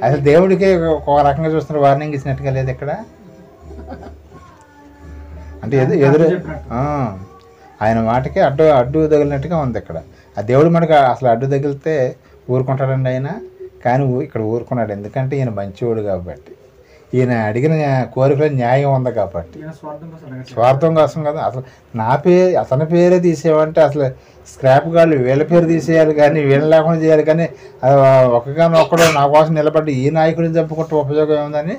అసలు దేవుడికి ఒక రకంగా చూస్తున్న వార్నింగ్ ఇచ్చినట్టుగా లేదు ఇక్కడ. అంటే ఎదురు ఆయన మాటకి అడ్డు తగిలినట్టుగా ఉంది ఇక్కడ. ఆ దేవుడి మనకి అసలు అడ్డు తగిలితే ఊరుకుంటాడండి ఆయన, కానీ ఇక్కడ ఊరుకున్నాడు. ఎందుకంటే ఈయన మంచివాడు కాబట్టి, ఈయన అడిగిన కోరికలో న్యాయం ఉంది కాబట్టి. స్వార్థం కోసం కదా. అసలు అతని పేరే తీసేవంటే అసలు స్క్రాప్ గాళ్ళు వీళ్ళ పేరు తీసేయాలి కానీ వీళ్ళ లేకుండా చేయాలి. కానీ ఒక్కగానొక్కడు నా కోసం నిలబడి ఈ నాయకుడిని చంపుకుంటే ఉపయోగం ఏముందని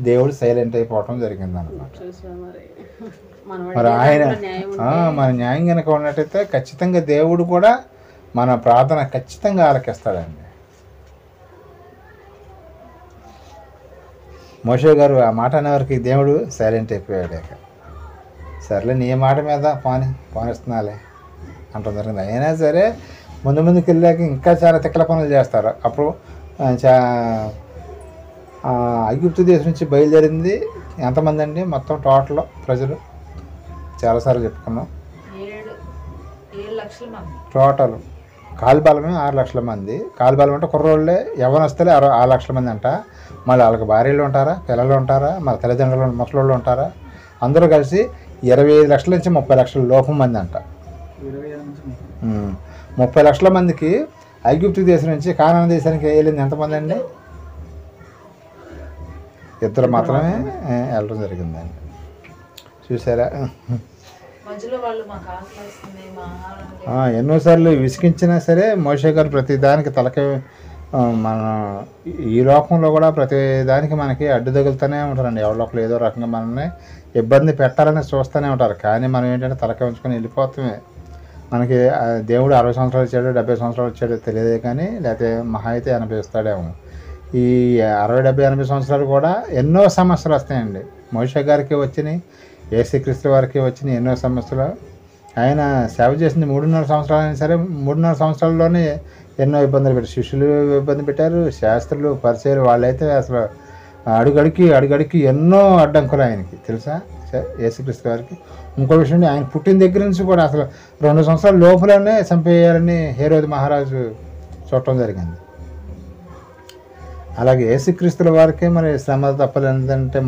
దేవుడు సైలెంట్ అయిపోవటం జరిగింది అన్నమాట. మరి ఆయన మన న్యాయం కనుక ఉన్నట్టయితే ఖచ్చితంగా దేవుడు కూడా మన ప్రార్థన ఖచ్చితంగా ఆలకిస్తాడండి. మోషే గారు ఆ మాట అనేవారికి దేవుడు సైలెంట్ అయిపోయాడు. సర్లే నీ మాట మీద పోనిస్తున్నాలే అంటాం జరిగింది. అయినా సరే ముందుకు వెళ్ళాక ఇంకా చాలా తిక్కల పనులు చేస్తారు. అప్పుడు ఐగుప్తు దేశం నుంచి బయలుదేరింది ఎంతమంది అండి? మొత్తం టోటల్ ప్రజలు చాలాసార్లు చెప్పుకున్నాం. 7 లక్షల మంది టోటల్. కాలుబలమే 6 లక్షల మంది. కాలుబలం అంటే కుర్రోళ్ళే, యవ్వనస్తులే 6 లక్షల మంది అంట. మళ్ళీ వాళ్ళకి భార్యలు ఉంటారా, పిల్లలు ఉంటారా, మళ్ళీ తల్లిదండ్రులు ముసలోళ్ళు ఉంటారా, అందరూ కలిసి 25 లక్షల నుంచి 30 లక్షల లోపం మంది అంట. 30 లక్షల మందికి ఐగుప్తు దేశం నుంచి కానాను దేశానికి వెళ్ళింది ఎంతమంది అండి? 2 మాత్రమే వెళ్ళడం జరిగిందండి. చూసారా? ఎన్నోసార్లు విసిగించినా సరే మోషే గారు ప్రతి దానికి తలకి మన ఈ లోకంలో కూడా ప్రతి దానికి మనకి అడ్డు తగులుతూనే ఉంటారండి. ఎవరిలోకలు ఏదో రకంగా మనల్ని ఇబ్బంది పెట్టాలని చూస్తూనే ఉంటారు. కానీ మనం ఏంటంటే తలకి ఉంచుకొని వెళ్ళిపోతామే. మనకి దేవుడు 60 సంవత్సరాలు ఇచ్చాడు, 70 సంవత్సరాలు ఇచ్చాడు తెలియదే, కానీ లేకపోతే మహా అయితే 80 ఇస్తాడేమో. ఈ 60, 70, 80 సంవత్సరాలు కూడా ఎన్నో సమస్యలు వస్తాయండి. మోషే గారికి వచ్చినాయి, యేసుక్రీస్తు వారికి వచ్చినాయి ఎన్నో సమస్యలు. ఆయన సేవ చేసింది 3.5 సంవత్సరాలు అయినా సరే 3.5 సంవత్సరాల్లోనే ఎన్నో ఇబ్బందులు పెట్టారు. శిష్యులు ఇబ్బంది పెట్టారు, శాస్త్రులు, పరిచయాలు వాళ్ళైతే అసలు అడుగడికి ఎన్నో అడ్డంకులు ఆయనకి తెలుసా యేసుక్రీస్తు వారికి. ఇంకో విషయం, ఆయన పుట్టిన దగ్గర నుంచి కూడా అసలు 2 సంవత్సరాల లోపలనే చంపేయాలని హేరోదు మహారాజు చూడటం జరిగింది. అలాగే యేసుక్రీస్తుల వారికి మరి శ్రమ తప్పలేదంటే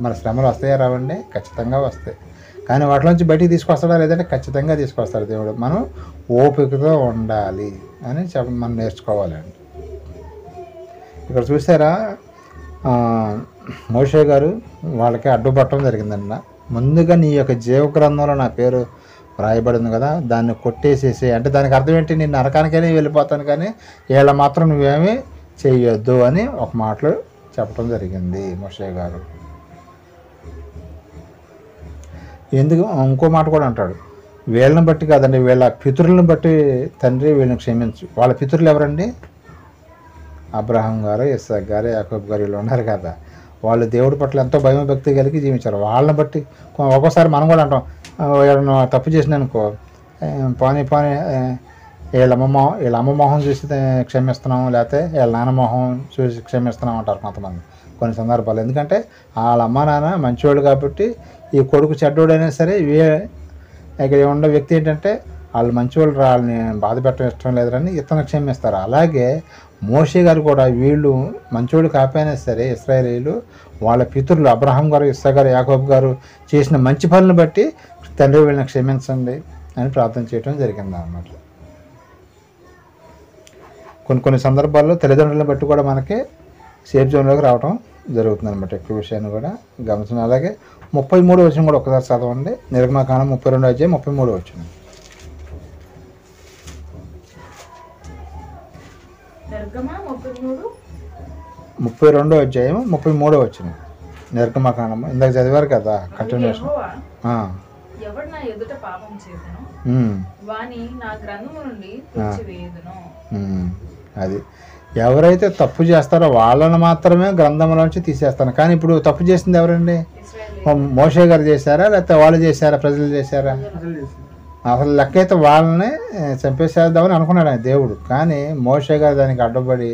మన శ్రమలు వస్తాయా రావండి? ఖచ్చితంగా వస్తాయి. కానీ వాటిలోంచి బయటికి తీసుకొస్తాడా లేదంటే ఖచ్చితంగా తీసుకొస్తాడు దేవుడు. మనం ఓపికతో ఉండాలి అని మనం నేర్చుకోవాలండి. ఇక్కడ చూసారా, మోషే గారు వాళ్ళకి అడ్డుపట్టడం జరిగిందన్న. ముందుగా నీ యొక్క జీవ గ్రంథంలో నా పేరు రాయబడింది కదా, దాన్ని కొట్టేసేసి, అంటే దానికి అర్థం ఏంటి? నేను నరకానికైనా వెళ్ళిపోతాను కానీ వీళ్ళ మాత్రం నువ్వేమీ చేయొద్దు అని ఒక మాటలు చెప్పడం జరిగింది మోషే గారు. ఎందుకు ఇంకో మాట కూడా అంటాడు, వీళ్ళని బట్టి కాదండి, వీళ్ళ పితరులను బట్టి తండ్రి వీళ్ళని క్షమించు. వాళ్ళ పితరులు ఎవరండి? అబ్రహాం గారు, ఇస్సాక్ గారు, యాకోబు గారు వీళ్ళు ఉన్నారు కదా. వాళ్ళు దేవుడి పట్ల ఎంతో భయం భక్తి కలిగి జీవించారు. వాళ్ళని బట్టి ఒక్కోసారి మనం కూడా అంటాం, వీళ్ళను తప్పు చేసినానుకో, పోనీ వీళ్ళ అమ్మ మొహం చూసి క్షమిస్తున్నాం, లేకపోతే వీళ్ళ నాన్న మొహం చూసి క్షమిస్తున్నాం అంటారు కొంతమంది కొన్ని సందర్భాలు. ఎందుకంటే వాళ్ళ అమ్మ నాన్న మంచివాళ్ళు కాబట్టి ఈ కొడుకు చెడ్డోడైనా సరే ఇక్కడ ఉన్న వ్యక్తి ఏంటంటే వాళ్ళు మంచివాళ్ళు, వాళ్ళని బాధ పెట్టడం ఇష్టం లేదని ఇతను క్షమిస్తారు. అలాగే మోషే గారు కూడా వీళ్ళు మంచివాళ్ళు కాకపోయినా సరే ఇశ్రాయేలీయులు వాళ్ళ పితరులు అబ్రహాం గారు, ఇస్సాకు గారు, యాకోబు గారు చేసిన మంచి పనులను బట్టి తండ్రి వీళ్ళని క్షమించండి అని ప్రార్థన చేయడం జరిగింది అన్నమాట. కొన్ని సందర్భాల్లో తల్లిదండ్రులను బట్టి కూడా మనకి సేఫ్ జోన్లోకి రావడం జరుగుతుంది అనమాట. ఎక్కువ విషయాన్ని కూడా గమనించాలి. అలాగే 33 వచనం కూడా ఒకసారి చదవండి. నిర్గమకాండం 32 అధ్యాయం 33 వచనం. 32 అధ్యాయం 33 వచనం నిర్గమకాండం. ఇందాక చదివారు కదా, కంటిన్యూషన్. ఎవడు నా ఎదుట పాపం చేసెను వాని నా గ్రంథము నుండి తుడిచివేయుదును. అది ఎవరైతే తప్పు చేస్తారో వాళ్ళని మాత్రమే గ్రంథంలోంచి తీసేస్తాను. కానీ ఇప్పుడు తప్పు చేసింది ఎవరండి? మోషే గారు చేశారా లేకపోతే వాళ్ళు చేశారా, ప్రజలు చేశారా? అసలు లెక్క అయితే వాళ్ళని చంపేసేద్దామని అనుకున్నాడు ఆయన దేవుడు. కానీ మోషే గారు దానికి అడ్డుపడి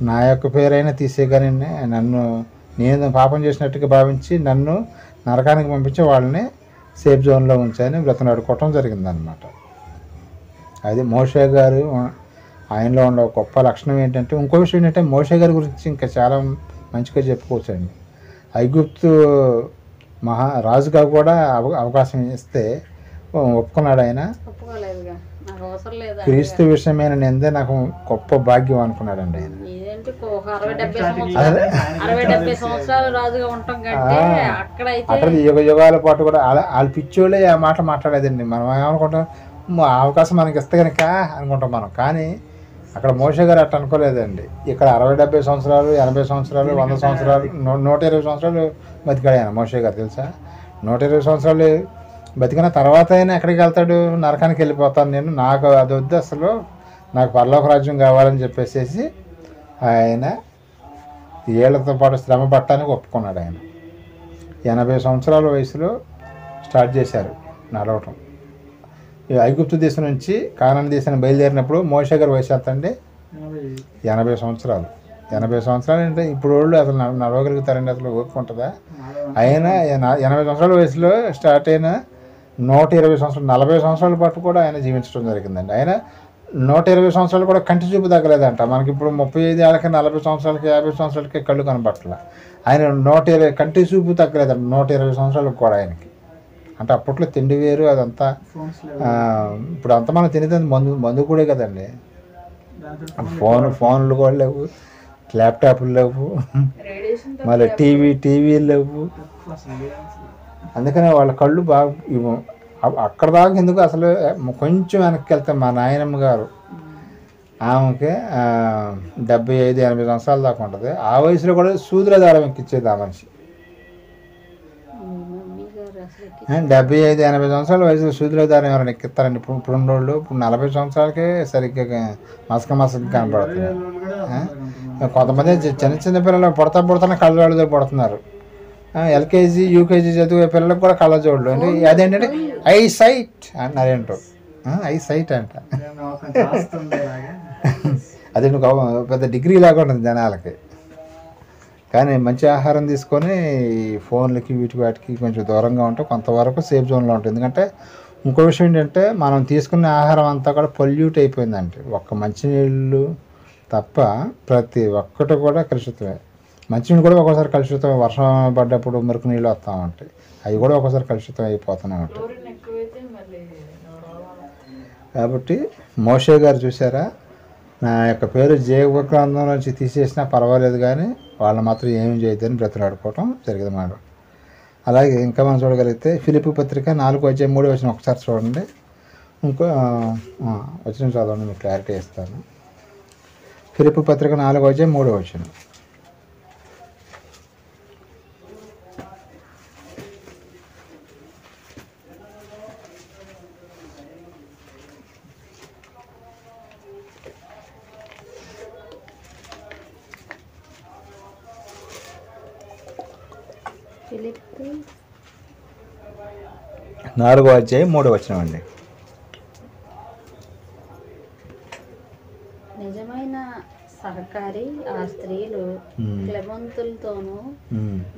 నా యొక్క పేరైనా తీసేయగానే నన్ను నేను పాపం చేసినట్టుగా భావించి నన్ను నరకానికి పంపించి వాళ్ళని సేఫ్ జోన్లో ఉంచాయని బ్రతనాడుకోవటం జరిగిందనమాట. అది మోషే గారు ఆయనలో ఉన్న గొప్ప లక్షణం ఏంటంటే, ఇంకో విషయం ఏంటంటే మోషే గారి గురించి ఇంకా చాలా మంచిగా చెప్పుకోవచ్చండి. ఐగుప్తు రాజుగా కూడా అవకాశం ఇస్తే ఒప్పుకున్నాడు ఆయన. ఒప్పుకోలేదుగా, నాకు అవసరం లేదు. క్రీస్తు విషయమైన నిందే నాకు గొప్ప భాగ్యం అనుకున్నాడండి ఆయన. ఇదేంటి ఒక 60-70 సంవత్సరాలు రాజుగా ఉంటాం కంటే అక్కడ యుగ యుగాల పాటు కూడా వాళ్ళ పిచ్చోళ్ళే ఆ మాట మాట్లాడేదండి. మనం ఏమనుకుంటాం, అవకాశం మనకి ఇస్తే కనుక అనుకుంటాం మనం. కానీ అక్కడ మోషే గారు అట్లా అనుకోలేదండి. ఇక్కడ 60-70 సంవత్సరాలు, 80 సంవత్సరాలు, 100 సంవత్సరాలు, 120 సంవత్సరాలు బతికాడు ఆయన మోషే గారు. తెలుసా, 120 సంవత్సరాలు బతికిన తర్వాత అయినా ఎక్కడికి వెళ్తాడు, నరకానికి వెళ్ళిపోతాను నేను, నాకు అది వద్దు, అసలు నాకు పరలోక రాజ్యం కావాలని చెప్పేసి ఆయన ఏళ్లతో పాటు శ్రమ పట్టడానికి ఒప్పుకున్నాడు. ఆయన 80 సంవత్సరాల వయసులో స్టార్ట్ చేశారు నడవటం. ఈ ఐగుప్తు దేశం నుంచి కానాను దేశాన్ని బయలుదేరినప్పుడు మోషే గారి వయసు ఎంత అండి? 80 సంవత్సరాలు. 80 సంవత్సరాలు అంటే ఇప్పుడు వాళ్ళు అసలు నడవగలుగుతారండి, అసలు ఓపుకుంటుందా? ఆయన 80 సంవత్సరాల వయసులో స్టార్ట్ అయిన 120 సంవత్సరాలు, 40 సంవత్సరాల పాటు కూడా ఆయన జీవించడం జరిగిందండి. ఆయన 120 సంవత్సరాలు కూడా కంటి చూపు తగ్గలేదంట. మనకి ఇప్పుడు 35 ఏళ్ళకి, 40 సంవత్సరాలకి, 50 సంవత్సరాలకి కళ్ళు కనబట్టల. ఆయన 120 కంటి చూపు తగ్గలేదంట 120 సంవత్సరాలకు కూడా ఆయనకి. అంటే అప్పట్లో తిండి వేరు, అదంతా. ఇప్పుడు అంతా మనం తినేది మందు కూడా కదండి. ఫోన్లు కూడా లేవు, ల్యాప్టాప్లు లేవు, మళ్ళీ టీవీలు లేవు. అందుకనే వాళ్ళ కళ్ళు బాగా అక్కడ దాకా ఎందుకు, అసలు కొంచెం వెనక్కి వెళ్తే మా నాయనమ్మ గారు, ఆమెకి 75-80 సంవత్సరాల దాకా ఉంటుంది. ఆ వయసులో కూడా సూదుల దారం ఎక్కిచ్చేది ఆ మనిషి. 75-80 సంవత్సరాల వయసులో సూదుల దారం ఎవరైనా ఎక్కిస్తారండి? ఇప్పుడు ఉన్నోళ్ళు ఇప్పుడు 40 సంవత్సరాలకే సరిగ్గా మసక కనపడుతున్నారు. కొంతమంది చిన్న పిల్లలు పుడతానే కళ్ళజోళ్ళతో పుడుతున్నారు. ఎల్కేజీ యూకేజీ చదివే పిల్లలకు కూడా కళ్ళజోళ్ళు అండి. అదేంటంటే ఐ సైట్ అన్నారు. ఏంటో ఐ సైట్ అంట. అది పెద్ద డిగ్రీ లాగా ఉంటుంది జనాలకి. కానీ మంచి ఆహారం తీసుకొని ఫోన్లకి వాటికి కొంచెం దూరంగా ఉంటే కొంతవరకు సేఫ్ జోన్లో ఉంటుంది. ఎందుకంటే ఇంకో విషయం ఏంటంటే, మనం తీసుకునే ఆహారం అంతా కూడా పొల్యూట్ అయిపోయిందంటే, ఒక్క మంచినీళ్ళు తప్ప ప్రతి ఒక్కటి కూడా కలుషితమే. మంచినీళ్ళు కూడా ఒక్కోసారి కలుషితం, వర్షం పడ్డప్పుడు మురికి నీళ్ళు వస్తూ ఉంటాయి, అవి కూడా ఒక్కోసారి కలుషితం అయిపోతూనే ఉంటాయి. కాబట్టి మోషే గారు చూసారా, నా యొక్క పేరు జీవ గ్రంథం నుంచి తీసేసినా పర్వాలేదు కానీ వాళ్ళు మాత్రం ఏమి చేయొద్దని బ్రతిలాడుకోవటం జరిగింది మాట. అలాగే ఇంకా మనం చూడగలిగితే ఫిలిప్పీ పత్రిక 4:3 ఒకసారి చూడండి. ఇంకో వచ్చిన చదవండి, మీకు క్లారిటీ ఇస్తాను. ఫిలిప్పీ పత్రిక 4:3. ఫిలిప్పీ 4:3 అండి. నిజమైన సహకారి ఆ స్త్రీలు క్లెమంతులతోనూ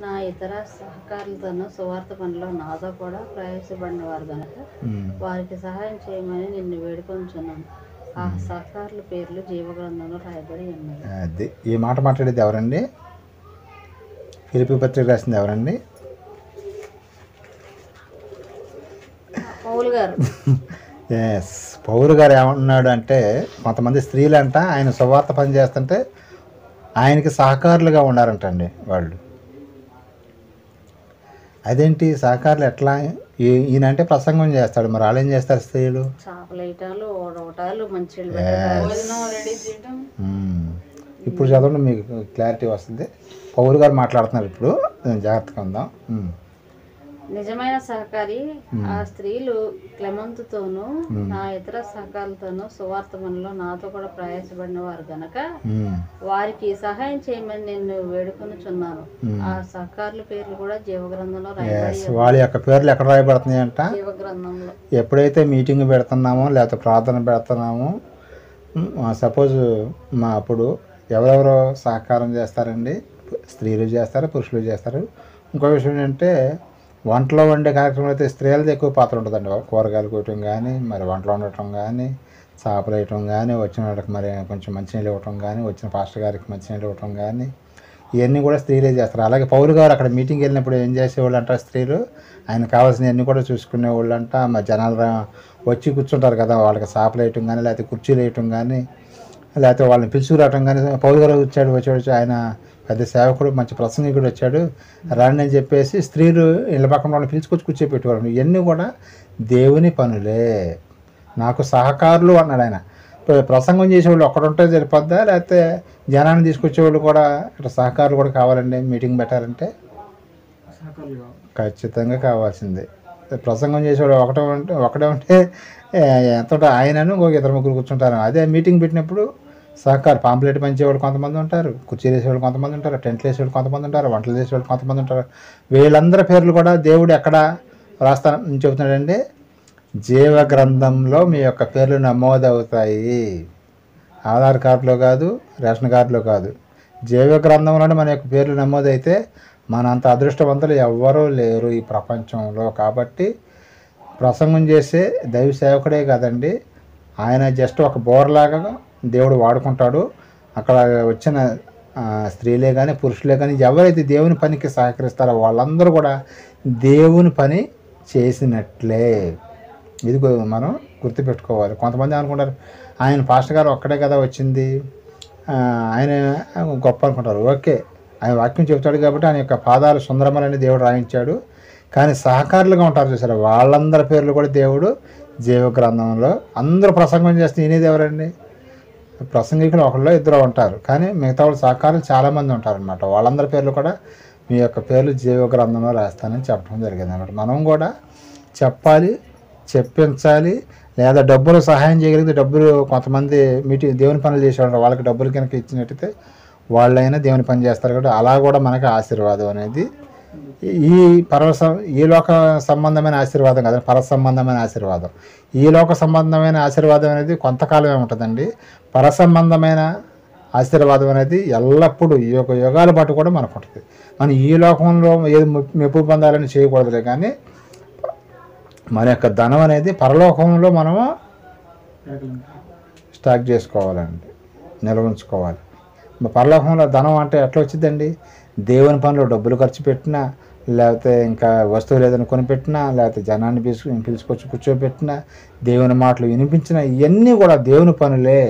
నా ఇతర సహకారులతోనూ సువార్త పనిలో నాతో కూడా ప్రయాసపడిన వారు కనుక వారికి సహాయం చేయమని నిన్ను వేడుకొంచున్నాను. ఆ సహకారుల పేర్లు జీవగ్రంథంలో రాయబడి ఉన్నాయి. అది ఈ మాట మాట్లాడేది ఎవరండి? ఫిలిప్పీ పత్రిక రాసింది ఎవరండి? పౌలు గారు. ఎస్, పౌలు గారు ఏమన్నాడు అంటే, కొంతమంది స్త్రీలంట ఆయన సువార్త పని చేస్తుంటే ఆయనకి సహకారులుగా ఉన్నారంటండి వాళ్ళు. అదేంటి సహకారులు ఎట్లా? ఈయనంటే ప్రసంగం చేస్తాడు, మరి వాళ్ళు ఏం చేస్తారు స్త్రీలు? చేపలేటాలు, ఓడవటాలు, మంచి ఇప్పుడు చదవండి, మీకు క్లారిటీ వస్తుంది. పౌలు గారు మాట్లాడుతున్నారు ఇప్పుడు, జాగ్రత్తగా ఉందాం. నిజమైన సహకారి ఆ స్త్రీలు క్లెమంతుతోనూ నా ఇతర సహకారులతోనూ సువార్త పనిలో నాతో కూడా ప్రయాసపడిన వారు గనక వారికి సహాయం చేయమని నేను వేడుకొనుచున్నాను. ఆ సహకారుల పేర్లు కూడా జీవగ్రంథంలో రాయబడి వాళ్ళ యొక్క పేర్లు ఎక్కడ రాయబడుతున్నాయి అంట? జీవగ్రంథంలో. ఎప్పుడైతే మీటింగ్ పెడుతున్నామో లేకపోతే ప్రార్థన పెడుతున్నామో, సపోజ్ అప్పుడు ఎవరెవరో సహకారం చేస్తారండి? స్త్రీలు చేస్తారు, పురుషులు చేస్తారు. ఇంకో విషయం ఏంటంటే వంటలో వండే కార్యక్రమం అయితే స్త్రీలది ఎక్కువ పాత్ర ఉంటుందండి. కూరగాయలు కోయటం కానీ, మరి వంటలు వండటం కానీ, చేపలు వేయటం కానీ, వచ్చిన వాళ్ళకి మరి కొంచెం మంచినీళ్ళు ఇవ్వటం కానీ, వచ్చిన పాస్టర్ గారికి మంచినీళ్ళు ఇవ్వటం కానీ, ఇవన్నీ కూడా స్త్రీలే చేస్తారు. అలాగే పౌలు గారు అక్కడ మీటింగ్కి వెళ్ళినప్పుడు ఏం చేసేవాళ్ళు అంట? స్త్రీలు ఆయన కావాల్సినవన్నీ కూడా చూసుకునేవాళ్ళు అంట. మరి జనాలు వచ్చి కూర్చుంటారు కదా, వాళ్ళకి చేపలు వేయటం కానీ, లేకపోతే కుర్చీలు వేయటం కానీ, లేకపోతే వాళ్ళని పిలుచుకురావటం కానీ. పౌలు గారు వచ్చాడు ఆయన పెద్ద సేవకుడు, మంచి ప్రసంగికుడు వచ్చాడు రాండి అని చెప్పేసి స్త్రీలు ఇళ్ళ పక్కన వాళ్ళని పిలుచుకొచ్చి కూర్చోపెట్టేవాళ్ళు. ఇవన్నీ కూడా దేవుని పనులే, నాకు సహకారులు అన్నాడు ఆయన. ప్రసంగం చేసేవాళ్ళు ఒక్కడుంటే సరిపోద్దా? లేకపోతే జనాన్ని తీసుకొచ్చేవాళ్ళు కూడా ఇట్లా సహకారులు కూడా కావాలండి మీటింగ్ పెట్టాలంటే? ఖచ్చితంగా కావాల్సిందే. ప్రసంగం చేసేవాళ్ళు ఒకటే ఉంటే ఎంత ఉంటే ఆయనను ఒక ఇద్దరు ముగ్గురు కూర్చుంటారు. అదే మీటింగ్ పెట్టినప్పుడు సహకారం పాంప్లెట్ పంచేవాళ్ళు కొంతమంది ఉంటారు, కుర్చీలు వేసేవాళ్ళు కొంతమంది ఉంటారు, టెంట్లు వేసేవాళ్ళు కొంతమంది ఉంటారు, వంటలు చేసేవాళ్ళు కొంతమంది ఉంటారు. వీళ్ళందరి పేర్లు కూడా దేవుడు ఎక్కడ రాస్తానని చెబుతున్నాడండి? జీవ గ్రంథంలో మీ యొక్క పేర్లు నమోదవుతాయి. ఆధార్ కార్డులో కాదు, రేషన్ కార్డులో కాదు, జీవ గ్రంథంలోనే మన యొక్క పేర్లు నమోదైతే మనంత అదృష్టవంతులు ఎవ్వరూ లేరు ఈ ప్రపంచంలో. కాబట్టి ప్రసంగం చేసే దైవ సేవకుడే కాదండి, ఆయన జస్ట్ ఒక బోర్లాగా దేవుడు వాడుకుంటాడు. అక్కడ వచ్చిన స్త్రీలే కానీ పురుషులే కానీ ఎవరైతే దేవుని పనికి సహకరిస్తారో వాళ్ళందరూ కూడా దేవుని పని చేసినట్లే. ఇది మనం గుర్తుపెట్టుకోవాలి. కొంతమంది అనుకుంటారు ఆయన పాస్టర్ గారు ఒక్కడే కదా వచ్చింది, ఆయన గొప్ప అనుకుంటారు. ఓకే, ఆయన వాక్యం చెబుతాడు కాబట్టి ఆయన యొక్క పాదాలు సుందరమని దేవుడు రాయించాడు. కానీ సహకారులుగా ఉంటారు చూసారు, వాళ్ళందరి పేర్లు కూడా దేవుడు జీవ గ్రంథంలో. అందరూ ప్రసంగం చేస్తే వినేది ఎవరండి? ప్రసంగికులు ఒకళ్ళు ఇద్దరు ఉంటారు, కానీ మిగతా వాళ్ళు సహకారులు చాలామంది ఉంటారనమాట. వాళ్ళందరి పేర్లు కూడా మీ యొక్క పేర్లు జీవ గ్రంథంలో రాస్తానని చెప్పడం జరిగింది అన్నమాట. మనం కూడా చెప్పాలి, చెప్పించాలి. లేదా డబ్బులు సహాయం చేయగలిగితే డబ్బులు కొంతమంది దేవుని పనులు చేసేవాళ్ళు వాళ్ళకి డబ్బులు కనుక ఇచ్చినట్టయితే వాళ్ళైనా దేవుని పని చేస్తారు. కాబట్టి అలా కూడా మనకి ఆశీర్వాదం అనేది ఈ లోక సంబంధమైన ఆశీర్వాదం కదా, పర సంబంధమైన ఆశీర్వాదం. ఈ లోక సంబంధమైన ఆశీర్వాదం అనేది కొంతకాలమే ఉంటుందండి. పర సంబంధమైన ఆశీర్వాదం అనేది ఎల్లప్పుడూ ఈ యొక్క యుగాల పాటు కూడా మనకు ఉంటుంది. మనం ఈ లోకంలో ఏది మెప్పు పొందాలని చేయకూడదులే, కానీ మన యొక్క ధనం అనేది పరలోకంలో మనము స్టాక్ చేసుకోవాలండి, నిల్వ ఉంచుకోవాలి. పరలోకంలో ధనం అంటే ఎట్లా వచ్చిందండి? దేవుని పనిలో డబ్బులు ఖర్చు పెట్టినా, లేకపోతే ఇంకా వస్తువులు ఏదైనా కొనిపెట్టినా, లేకపోతే జనాన్ని పిలుచుకొచ్చి కూర్చోబెట్టినా, దేవుని మాటలు వినిపించిన ఇవన్నీ కూడా దేవుని పనులే.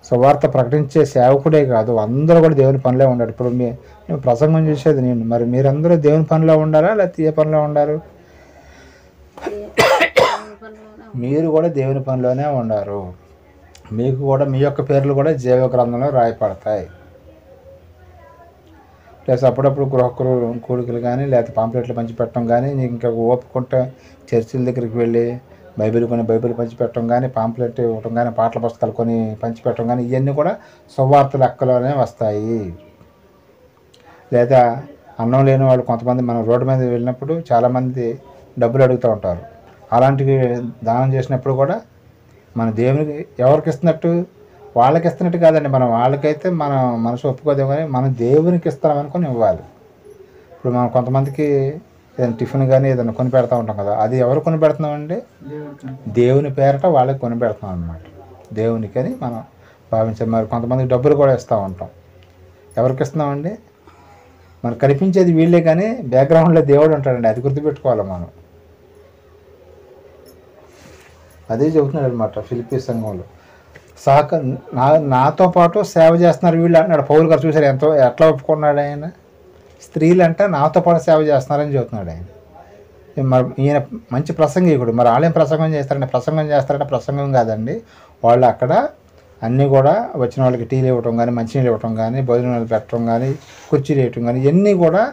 సువార్త ప్రకటించే సేవకుడే కాదు, అందరూ కూడా దేవుని పనిలో ఉండాలి. ఇప్పుడు నేను ప్రసంగం చేసేది నేను, మరి మీరందరూ దేవుని పనిలో ఉండారా లేకపోతే ఏ పనిలో ఉండారు? మీరు కూడా దేవుని పనిలోనే ఉండారు. మీకు కూడా మీ యొక్క పేర్లు కూడా జీవ గ్రంథంలో రాయపడతాయి. ప్లస్ అప్పుడప్పుడు గృహ కూడికలు కానీ లేకపోతే పాంప్లెట్లు పంచిపెట్టడం కానీ, నీకు ఇంకా ఓపుకుంటే చర్చిల దగ్గరికి వెళ్ళి బైబిల్ పంచిపెట్టడం కానీ, పాంప్లెట్ ఇవ్వటం కానీ, పాటల పుస్తకాలు కొని పంచిపెట్టడం కానీ, ఇవన్నీ కూడా సువార్త లెక్కలోనే వస్తాయి. లేదా అన్నం లేని వాళ్ళు కొంతమంది మనం రోడ్డు మీద వెళ్ళినప్పుడు చాలామంది డబ్బులు అడుగుతూ ఉంటారు. అలాంటివి దానం చేసినప్పుడు కూడా మన దేవునికి ఎవరికి ఇస్తున్నట్టు? వాళ్ళకి ఇస్తున్నట్టు కాదండి. మనం వాళ్ళకైతే మన మనసు ఒప్పుకోదేమో, కానీ మనం దేవునికి ఇస్తామనుకొని ఇవ్వాలి. ఇప్పుడు మనం కొంతమందికి ఏదైనా టిఫిన్ కానీ ఏదైనా కొని పెడతా ఉంటాం కదా, అది ఎవరు కొని పెడుతున్నామండి? దేవుని పేరట వాళ్ళకి కొని పెడుతున్నాం అనమాట. దేవునికి అని మనం భావించాం. మరి కొంతమందికి డబ్బులు కూడా ఇస్తూ ఉంటాం. ఎవరికి ఇస్తున్నామండి? మనకు కనిపించేది వీళ్ళే, కానీ బ్యాక్గ్రౌండ్లో దేవుడు ఉంటాడండి. అది గుర్తుపెట్టుకోవాలి మనం. అదే చెబుతున్నాడు అనమాట ఫిలిప్పీ సంఘంలో. నాతో పాటు సేవ చేస్తున్నారు వీళ్ళు అంటున్నాడు పౌలు గారు. చూసారు ఎట్లా ఒప్పుకున్నాడు ఆయన? స్త్రీలు అంటే నాతో పాటు సేవ చేస్తున్నారని చెబుతున్నాడు ఆయన. మరి ఈయన మంచి ప్రసంగికుడు, మరి వాళ్ళేం ప్రసంగం చేస్తారంటే ప్రసంగం కాదండి. వాళ్ళు అక్కడ అన్నీ కూడా వచ్చిన వాళ్ళకి టీలు ఇవ్వటం కానీ, మంచినీళ్ళు ఇవ్వటం కానీ, భోజనాలు పెట్టడం కానీ, కుర్చీలు వేయటం కానీ, ఇవన్నీ కూడా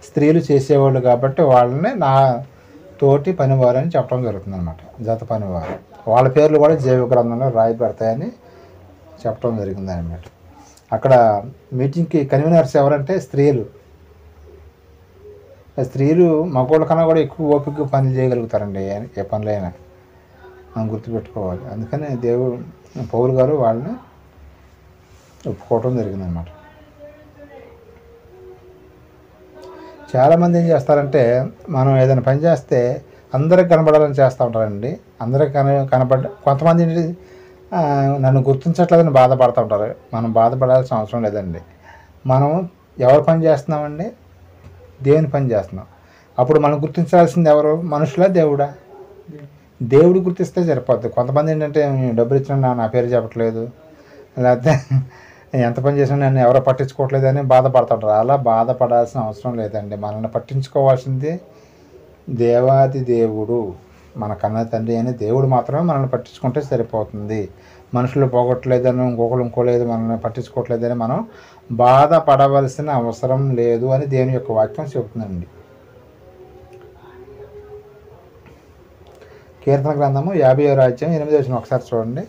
స్త్రీలు చేసేవాళ్ళు కాబట్టి వాళ్ళని నా తోటి పనివారు అని చెప్పడం జరుగుతుంది అనమాట. జత పనివారు వాళ్ళ పేర్లు కూడా జీవ గ్రంథంలో రాయబడతాయని చెప్పడం జరిగింది అనమాట. అక్కడ మీటింగ్కి కన్వీనర్స్ ఎవరంటే స్త్రీలు. స్త్రీలు మగవాళ్ళ కన్నా కూడా ఎక్కువ ఓపిక పనులు చేయగలుగుతారండి ఏ పనులైనా, మనం గుర్తుపెట్టుకోవాలి. అందుకని పౌలు గారు వాళ్ళని ఒప్పుకోవటం జరిగిందనమాట. చాలామంది ఏం చేస్తారంటే మనం ఏదైనా పని చేస్తే అందరికి కనబడాలని చేస్తూ ఉంటారండి. అందరికి కొంతమంది నన్ను గుర్తించట్లేదని బాధపడుతూ ఉంటారు. మనం బాధపడాల్సిన అవసరం లేదండి. మనం ఎవరు పని చేస్తున్నామండి? దేవుని పని చేస్తున్నాం. అప్పుడు మనం గుర్తించాల్సింది ఎవరు? మనుషులా దేవుడా? దేవుడు గుర్తిస్తే సరిపోద్ది. కొంతమంది ఏంటంటే డబ్బులు ఇచ్చినా నా పేరు చెప్పట్లేదు, లేకపోతే ఎంత పని చేసినా నన్ను ఎవరో పట్టించుకోవట్లేదు అని బాధపడుతుంటారు. అలా బాధపడాల్సిన అవసరం లేదండి. మనల్ని పట్టించుకోవాల్సింది దేవాది దేవుడు, మన కన్న తండ్రి అని దేవుడు మాత్రమే మనల్ని పట్టించుకుంటే సరిపోతుంది. మనుషులు పోగొట్టలేదని ఇంకోలేదు మనల్ని పట్టించుకోవట్లేదని మనం బాధపడవలసిన అవసరం లేదు అని దేవుని యొక్క వాక్యం చెబుతుందండి. కీర్తన గ్రంథము 50వ అధ్యాయం 8వ వచనం ఒకసారి చూడండి.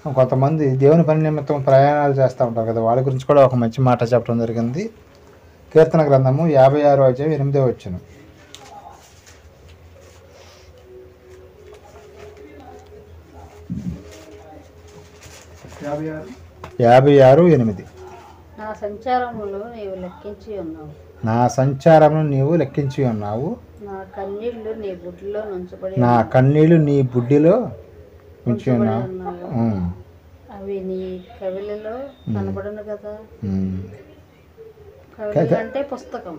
కొంతమంది దేవుని పని నిమిత్తం ప్రయాణాలు చేస్తూ ఉంటారు కదా, వాళ్ళ గురించి కూడా ఒక మంచి మాట చెప్పడం జరిగింది. కీర్తన గ్రంథము 56వ అధ్యాయం 8వ వచనం. 56:8. నా సంచారములు నీవు లెక్కించి ఉన్నావు. నా సంచారమును నీవు లెక్కించి ఉన్నావు. నా కన్నీళ్లు నీ బుడ్డిలో నుంచబడి నా కన్నీళ్లు నీ బుడ్డిలో ఉంచి ఉన్నావు. అవి నీ కవిలలో కనబడను కదా. కవిల అంటే పుస్తకం,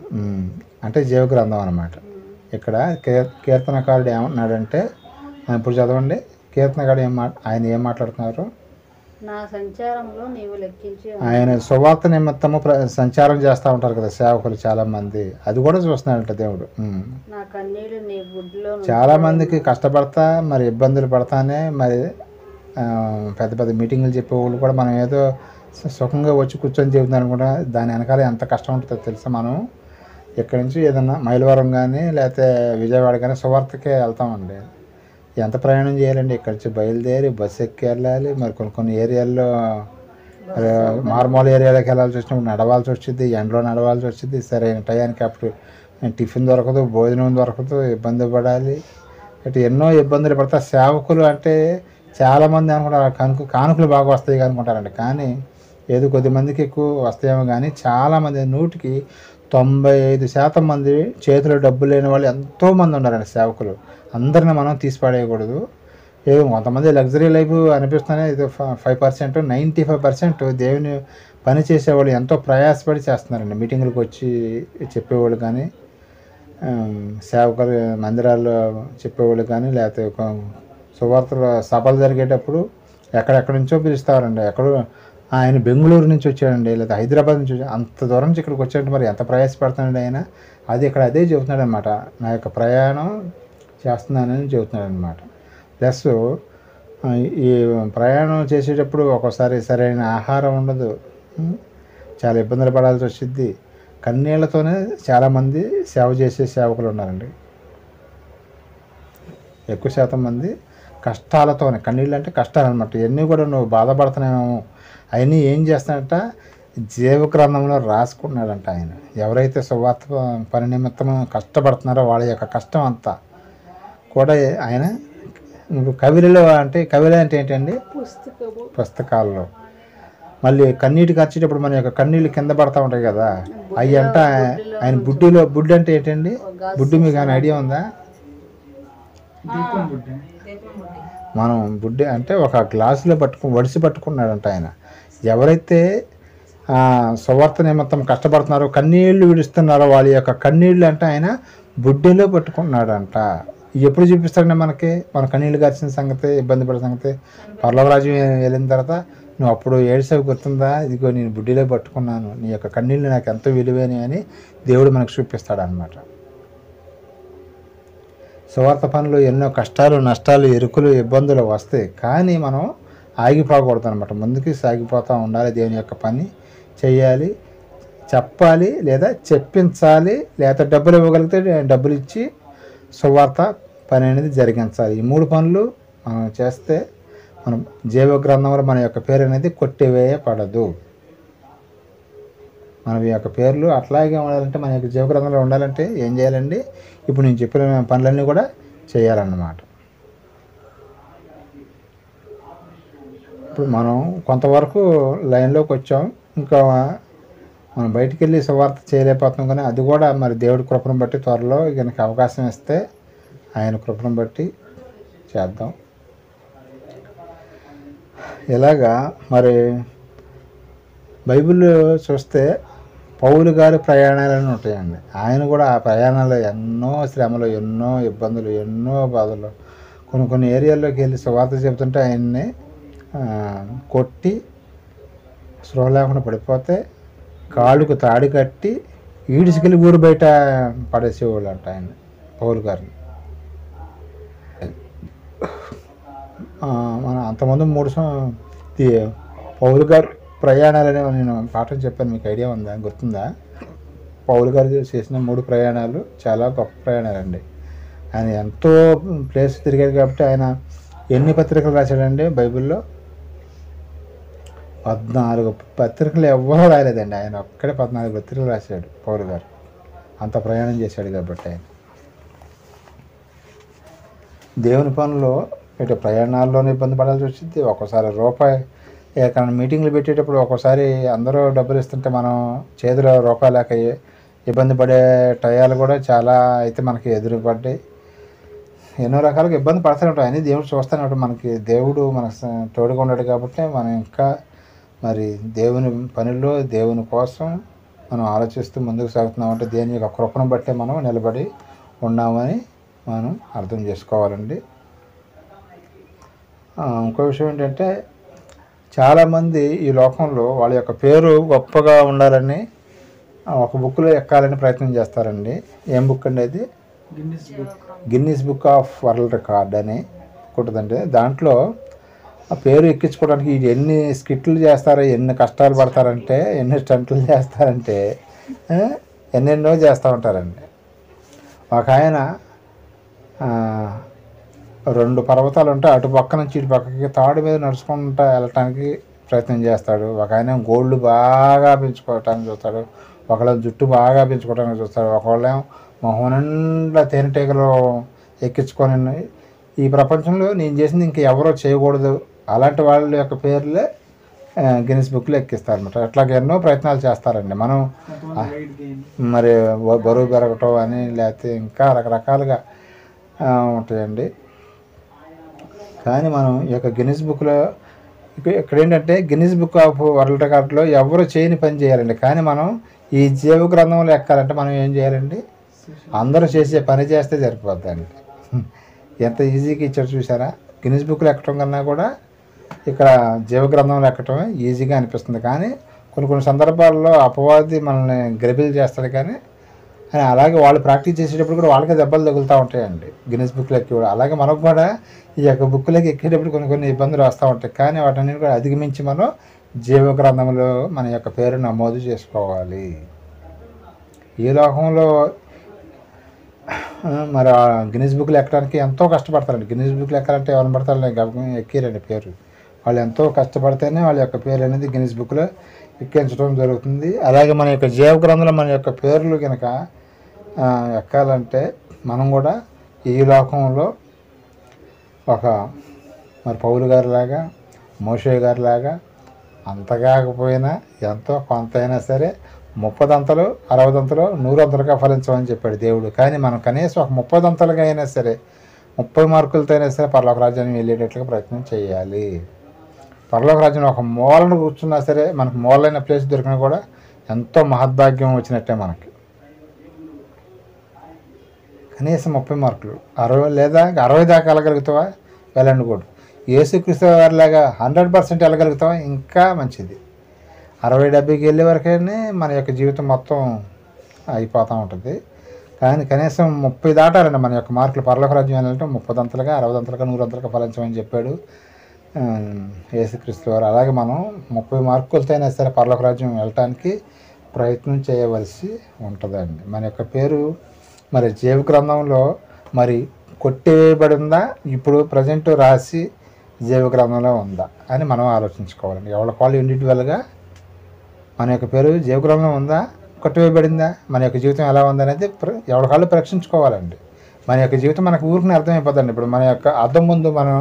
అంటే జీవ గ్రంథం అన్నమాట. ఇక్కడ కీర్తనకారుడు ఏమన్నాడంటే, ఇప్పుడు చదవండి కీర్తనకారుడు ఆయన ఏం మాట్లాడుతున్నారు? నా సంచారంలో నీవు లెక్కించి ఆయన సువార్త నిమిత్తము సంచారం చేస్తూ ఉంటారు కదా సేవకులు చాలామంది, అది కూడా చూస్తున్నాడంట దేవుడు. నా కన్నీళ్లు నీ బుడ్డిలో చాలామందికి కష్టపడతా మరి ఇబ్బందులు పడతానే మరి పెద్ద పెద్ద మీటింగులు చెప్పేవాళ్ళు కూడా మనం ఏదో సుఖంగా వచ్చి కూర్చొని చెబుతున్నాను కూడా దాని వెనకాల ఎంత కష్టం ఉంటుందో తెలుసా. మనం ఇక్కడి నుంచి ఏదన్నా మైలవరం కానీ లేకపోతే విజయవాడ కానీ సువార్తకే వెళ్తామండి. ఎంత ప్రయాణం చేయాలండి? ఇక్కడి నుంచి బయలుదేరి బస్సు ఎక్కి వెళ్ళాలి. మరి కొన్ని ఏరియాల్లో మార్మూల ఏరియాలోకి వెళ్ళాల్సి వచ్చినప్పుడు నడవాల్సి వచ్చింది, ఎండలో నడవాల్సి వచ్చింది. సరైన టయానికి అప్పుడు టిఫిన్ దొరకదు, భోజనం దొరకదు, ఇబ్బంది పడాలి. ఇటు ఎన్నో ఇబ్బందులు పడతా. సేవకులు అంటే చాలామంది అనుకుంటారు కానుకలు బాగా వస్తాయి అనుకుంటారండి. కానీ ఏదో కొద్దిమందికి ఎక్కువ వస్తాయేమో కానీ చాలామంది 100కి 95% మంది చేతిలో డబ్బు లేని వాళ్ళు ఎంతోమంది ఉన్నారండి సేవకులు. అందరిని మనం తీసిపడేయకూడదు. ఏదో కొంతమంది లగ్జరీ లైఫ్ అనిపిస్తూనే ఇది 5%, 95% దేవుని పని చేసేవాళ్ళు ఎంతో ప్రయాసపడి చేస్తున్నారండి. మీటింగులకు వచ్చి చెప్పేవాళ్ళు కానీ, సేవకులు మందిరాల్లో చెప్పేవాళ్ళు కానీ, లేకపోతే సువార్తల సభలు జరిగేటప్పుడు ఎక్కడెక్కడి నుంచో పిలుస్తారండి. ఆయన బెంగళూరు నుంచి వచ్చాడండి, లేదా హైదరాబాద్ నుంచి వచ్చాడు. అంత దూరం నుంచి ఇక్కడికి వచ్చాడంటే మరి ఎంత ప్రయాసపడుతున్నాడు ఆయన. అది ఇక్కడ అదే చెబుతున్నాడు అనమాట. నా యొక్క ప్రయాణం చేస్తున్నానని చెబుతున్నాడు అనమాట. ప్లస్ ఈ ప్రయాణం చేసేటప్పుడు ఒక్కోసారి సరైన ఆహారం ఉండదు, చాలా ఇబ్బందులు పడాల్సి వచ్చింది. కన్నీళ్లతోనే చాలామంది సేవ చేసే సేవకులు ఉన్నారండి. ఎక్కువ శాతం మంది కష్టాలతోనే, కన్నీళ్ళు అంటే కష్టాలు అనమాట. ఇవన్నీ కూడా నువ్వు బాధపడుతున్నావేమో అవన్నీ ఏం చేస్తాడంట, జీవగ్రంథంలో రాసుకున్నాడంట ఆయన. ఎవరైతే సువార్త పని నిమిత్తం కష్టపడుతున్నారో వాళ్ళ యొక్క కష్టం అంతా కూడా ఆయన కవిలలో అంటే ఏంటండి? పుస్తకాల్లో. మళ్ళీ కన్నీటి ఖర్చేటప్పుడు మన యొక్క కన్నీళ్ళు కింద పడతా ఉంటాయి కదా, అవి అంట ఆయన బుడ్డి అంటే ఏంటండి? బుడ్డి మీకు ఏమైనా ఐడియా ఉందా? మనం బుడ్డి అంటే ఒక గ్లాసులో వడిసి పట్టుకున్నాడంట ఆయన. ఎవరైతే సువార్త నిమిత్తం కష్టపడుతున్నారో కన్నీళ్లు విడుస్తున్నారో వాళ్ళ యొక్క కన్నీళ్ళు అంటే ఆయన బుడ్డిలో పట్టుకున్నాడంట. ఎప్పుడు చూపిస్తాడంటే మనకి మన కన్నీళ్ళు గార్చిన సంగతి, ఇబ్బంది పడే సంగతి. పర్లవరాజ్యం వెళ్ళిన తర్వాత నువ్వు అప్పుడు ఏడ్చేవి గుర్తుందా? ఇదిగో నేను బుడ్డిలో పట్టుకున్నాను, నీ యొక్క కన్నీళ్ళు నాకు ఎంతో విలువైనవి అని దేవుడు మనకు చూపిస్తాడు అన్నమాట. సువార్త పనులు ఎన్నో కష్టాలు, నష్టాలు, ఇరుకులు, ఇబ్బందులు వస్తాయి. కానీ మనం ఆగిపోకూడదు అనమాట. ముందుకు సాగిపోతూ ఉండాలి. దేవుని యొక్క పని చేయాలి. చెప్పాలి లేదా చెప్పించాలి, లేదా డబ్బులు ఇవ్వగలిగితే డబ్బులు ఇచ్చి సువార్త పని అనేది జరిగించాలి. ఈ 3 పనులు మనం చేస్తే మనం జీవ గ్రంథంలో మన యొక్క పేరు అనేది కొట్టివేయబడదు. మన యొక్క పేర్లు అట్లాగే ఉండాలంటే, మన యొక్క జీవ గ్రంథంలో ఉండాలంటే ఏం చేయాలండి? ఇప్పుడు నేను చెప్పిన పనులన్నీ కూడా చేయాలన్నమాట. ఇప్పుడు మనం కొంతవరకు లైన్లోకి వచ్చాం, ఇంకా మనం బయటికి వెళ్ళి సువార్త చేయలేకపోతున్నాం. కానీ అది కూడా మరి దేవుడి కృపను బట్టి త్వరలో కనుక అవకాశం ఇస్తే ఆయన కృపను బట్టి చేద్దాం. ఇలాగా మరి బైబిల్ చూస్తే పౌలు గారి ప్రయాణాలని ఉంటాయండి. ఆయన కూడా ఆ ప్రయాణాలు ఎన్నో శ్రమలు, ఎన్నో ఇబ్బందులు, ఎన్నో బాధలు, కొన్ని ఏరియాల్లోకి వెళ్ళి సువార్త చెబుతుంటే ఆయన్ని కొట్టి స్పృహ లేకుండా పడిపోతే కాళ్ళకు తాడి కట్టి ఈడ్చుకెళ్ళి ఊరు బయట పడేసేవాళ్ళు అంట ఆయన పౌలు గారిని. మన అంతకుముందు 3 పౌలు గారు ప్రయాణాలనే నేను పాఠం చెప్పాను, మీకు ఐడియా ఉందా, గుర్తుందా? పౌలు గారు చేసిన 3 ప్రయాణాలు చాలా గొప్ప ప్రయాణాలండి. ఆయన ఎంతో ప్లేస్ తిరిగాడు కాబట్టి ఆయన ఎన్ని పత్రికలు రాశాడండి బైబిల్లో? 14 పత్రికలు ఎవ్వరూ రాయలేదండి, ఆయన ఒక్కడే 14 పత్రికలు రాశాడు పౌలు గారు. అంత ప్రయాణం చేశాడు కాబట్టి ఆయన దేవుని పనులు ఇటు ప్రయాణాల్లోనే ఇబ్బంది పడాల్సి వచ్చింది. ఒక్కోసారి రూపాయి ఎక్కడైనా మీటింగ్లు పెట్టేటప్పుడు ఒక్కోసారి అందరూ డబ్బులు ఇస్తుంటే మనం చేతిలో రూపాయి లేక ఇబ్బంది పడే టయాలు కూడా చాలా అయితే మనకి ఎదురుపడ్డాయి. ఎన్నో రకాలుగా ఇబ్బంది పడుతూనే ఉంటాయి. అని దేవుడు చూస్తూనే ఉంటాడు. మనకి దేవుడు మనకు తోడుగా ఉన్నాడు కాబట్టి మనం ఇంకా మరి దేవుని పనుల్లో దేవుని కోసం మనం ఆలోచిస్తూ ముందుకు సాగుతున్నామంటే దేని యొక్క కృపను బట్టే మనం నిలబడి ఉన్నామని మనం అర్థం చేసుకోవాలండి. ఇంకో విషయం ఏంటంటే, చాలామంది ఈ లోకంలో వాళ్ళ యొక్క పేరు గొప్పగా ఉండాలని ఒక బుక్లో ఎక్కాలని ప్రయత్నం చేస్తారండి. ఏం బుక్ అండి అది? Guinness book of world record అని ఉంటుందండి. దాంట్లో ఆ పేరు ఎక్కించుకోవడానికి ఎన్ని స్కిట్లు చేస్తారో, ఎన్ని కష్టాలు పడతారంటే, ఎన్ని స్టంట్లు చేస్తారంటే ఎన్నెన్నో చేస్తూ ఉంటారండి. ఒక ఆయన 2 పర్వతాలు ఉంటే అటు పక్క నుంచి ఇటు పక్కకి తాడు మీద నడుచుకుంటూ వెళ్ళటానికి ప్రయత్నం చేస్తాడు. ఒక ఆయన గోల్డ్ బాగా పెంచుకోవటానికి చూస్తాడు, ఒకళ్ళ జుట్టు బాగా పెంచుకోవడానికి చూస్తాడు, ఒకళ్ళేమో మొహం నిండా తేనెటీగలు ఎక్కించుకొని ఈ ప్రపంచంలో నేను చేసింది ఇంక ఎవరో చేయకూడదు అలాంటి వాళ్ళ యొక్క పేర్లే గిన్నిస్ బుక్లో ఎక్కిస్తారు అనమాట. అట్లాగే ఎన్నో ప్రయత్నాలు చేస్తారండి. మనం మరి బరువు పెరగటం అని లేకపోతే ఇంకా రకరకాలుగా ఉంటాయండి. కానీ మనం ఈ యొక్క గిన్నిస్ బుక్లో ఇక్కడ ఏంటంటే గిన్నిస్ బుక్ ఆఫ్ వరల్డ్ రికార్డులో ఎవరు చేయని పని చేయాలండి. కానీ మనం ఈ జీవ గ్రంథంలో ఎక్కాలంటే మనం ఏం చేయాలండి? అందరూ చేసే పని చేస్తే సరిపోద్దండి. ఎంత ఈజీగా ఇచ్చాడు చూసారా? గిన్నిస్ బుక్లో ఎక్కడం కన్నా కూడా ఇక్కడ జీవ గ్రంథంలో ఎక్కడమే ఈజీగా అనిపిస్తుంది. కానీ కొన్ని సందర్భాల్లో అపవాది మనల్ని గరిబిలు చేస్తాడు. కానీ అలాగే వాళ్ళు ప్రాక్టీస్ చేసేటప్పుడు కూడా వాళ్ళకే దెబ్బలు తగులుతూ ఉంటాయండి గిన్నిస్ బుక్లో ఎక్కి. అలాగే మనకు కూడా ఈ యొక్క బుక్లోకి ఎక్కేటప్పుడు కొన్ని ఇబ్బందులు వస్తూ ఉంటాయి. కానీ వాటన్నిటి కూడా అధిగమించి మనం జీవ గ్రంథంలో మన యొక్క పేరు నమోదు చేసుకోవాలి. ఈ లోకంలో మరి ఆ గిన్నిస్ బుక్లు ఎక్కడానికి ఎంతో కష్టపడతారండి. గిన్నిస్ బుక్లు ఎక్కాలంటే ఎవరిని పడతారు ఎక్కిరండి పేరు. వాళ్ళు ఎంతో కష్టపడితేనే వాళ్ళ యొక్క పేరు అనేది గిన్నిస్ బుక్లో ఎక్కించడం జరుగుతుంది. అలాగే మన యొక్క జీవ గ్రంథంలో మన యొక్క పేర్లు కనుక ఎక్కాలంటే మనం కూడా ఈ లోకంలో ఒక మరి పౌలు గారిలాగా, మోషే గారిలాగా అంత కాకపోయినా ఎంతో కొంతైనా సరే 30 అంతలు, 60 అంతలు, 100 అంతలుగా ఫలించమని చెప్పాడు దేవుడు. కానీ మనం కనీసం ఒక 30 అంతలుగా అయినా సరే, 30 మార్కులతో అయినా సరే పరలోక రాజ్యాన్ని వెళ్ళేటట్లుగా ప్రయత్నం చేయాలి. పరలోక రాజ్యంలో ఒక మూలను కూర్చున్నా సరే మనకు మూలైన ప్లేస్ దొరికినా కూడా ఎంతో మహద్భాగ్యం వచ్చినట్టే మనకి. కనీసం 30 మార్కులు, 60 లేదా 60 దాకా వెళ్ళగలుగుతావా? వెళ్ళండి కూడా. యేసుక్రీస్తు వారిలాగా 100% వెళ్ళగలుగుతావా? ఇంకా మంచిది. 60-70కి వెళ్ళే వరకనే మన యొక్క జీవితం మొత్తం అయిపోతూ ఉంటుంది. కానీ కనీసం 30 దాటాలండి మన యొక్క మార్కులు. పరలోక రాజ్యం వెళ్ళాలంటే 30 అంతలుగా, 60 అంతలుగా, 100 అంతలుగా ఫలించమని చెప్పాడు యేసుక్రీస్తు వారు. అలాగే మనం 30 మార్కులతో అయినా సరే పరలోక రాజ్యం వెళ్ళటానికి ప్రయత్నం చేయవలసి ఉంటుందండి. మన యొక్క పేరు మరి జీవ గ్రంథంలో మరి కొట్టేయబడి ఉందా, ఇప్పుడు ప్రజెంట్ రాసి జీవ గ్రంథంలో ఉందా అని మనం ఆలోచించుకోవాలండి. ఎవరి కాళ్ళు ఇండివిజువల్గా మన యొక్క పేరు జీవ గ్రంథంలో ఉందా, కొట్టివేయబడిందా, మన యొక్క జీవితం ఎలా ఉందనేది ఎవరి కాళ్ళు పరీక్షించుకోవాలండి. మన యొక్క జీవితం మనకు ఊరికి అర్థమైపోద్దండి. ఇప్పుడు మన యొక్క అద్దం ముందు మనం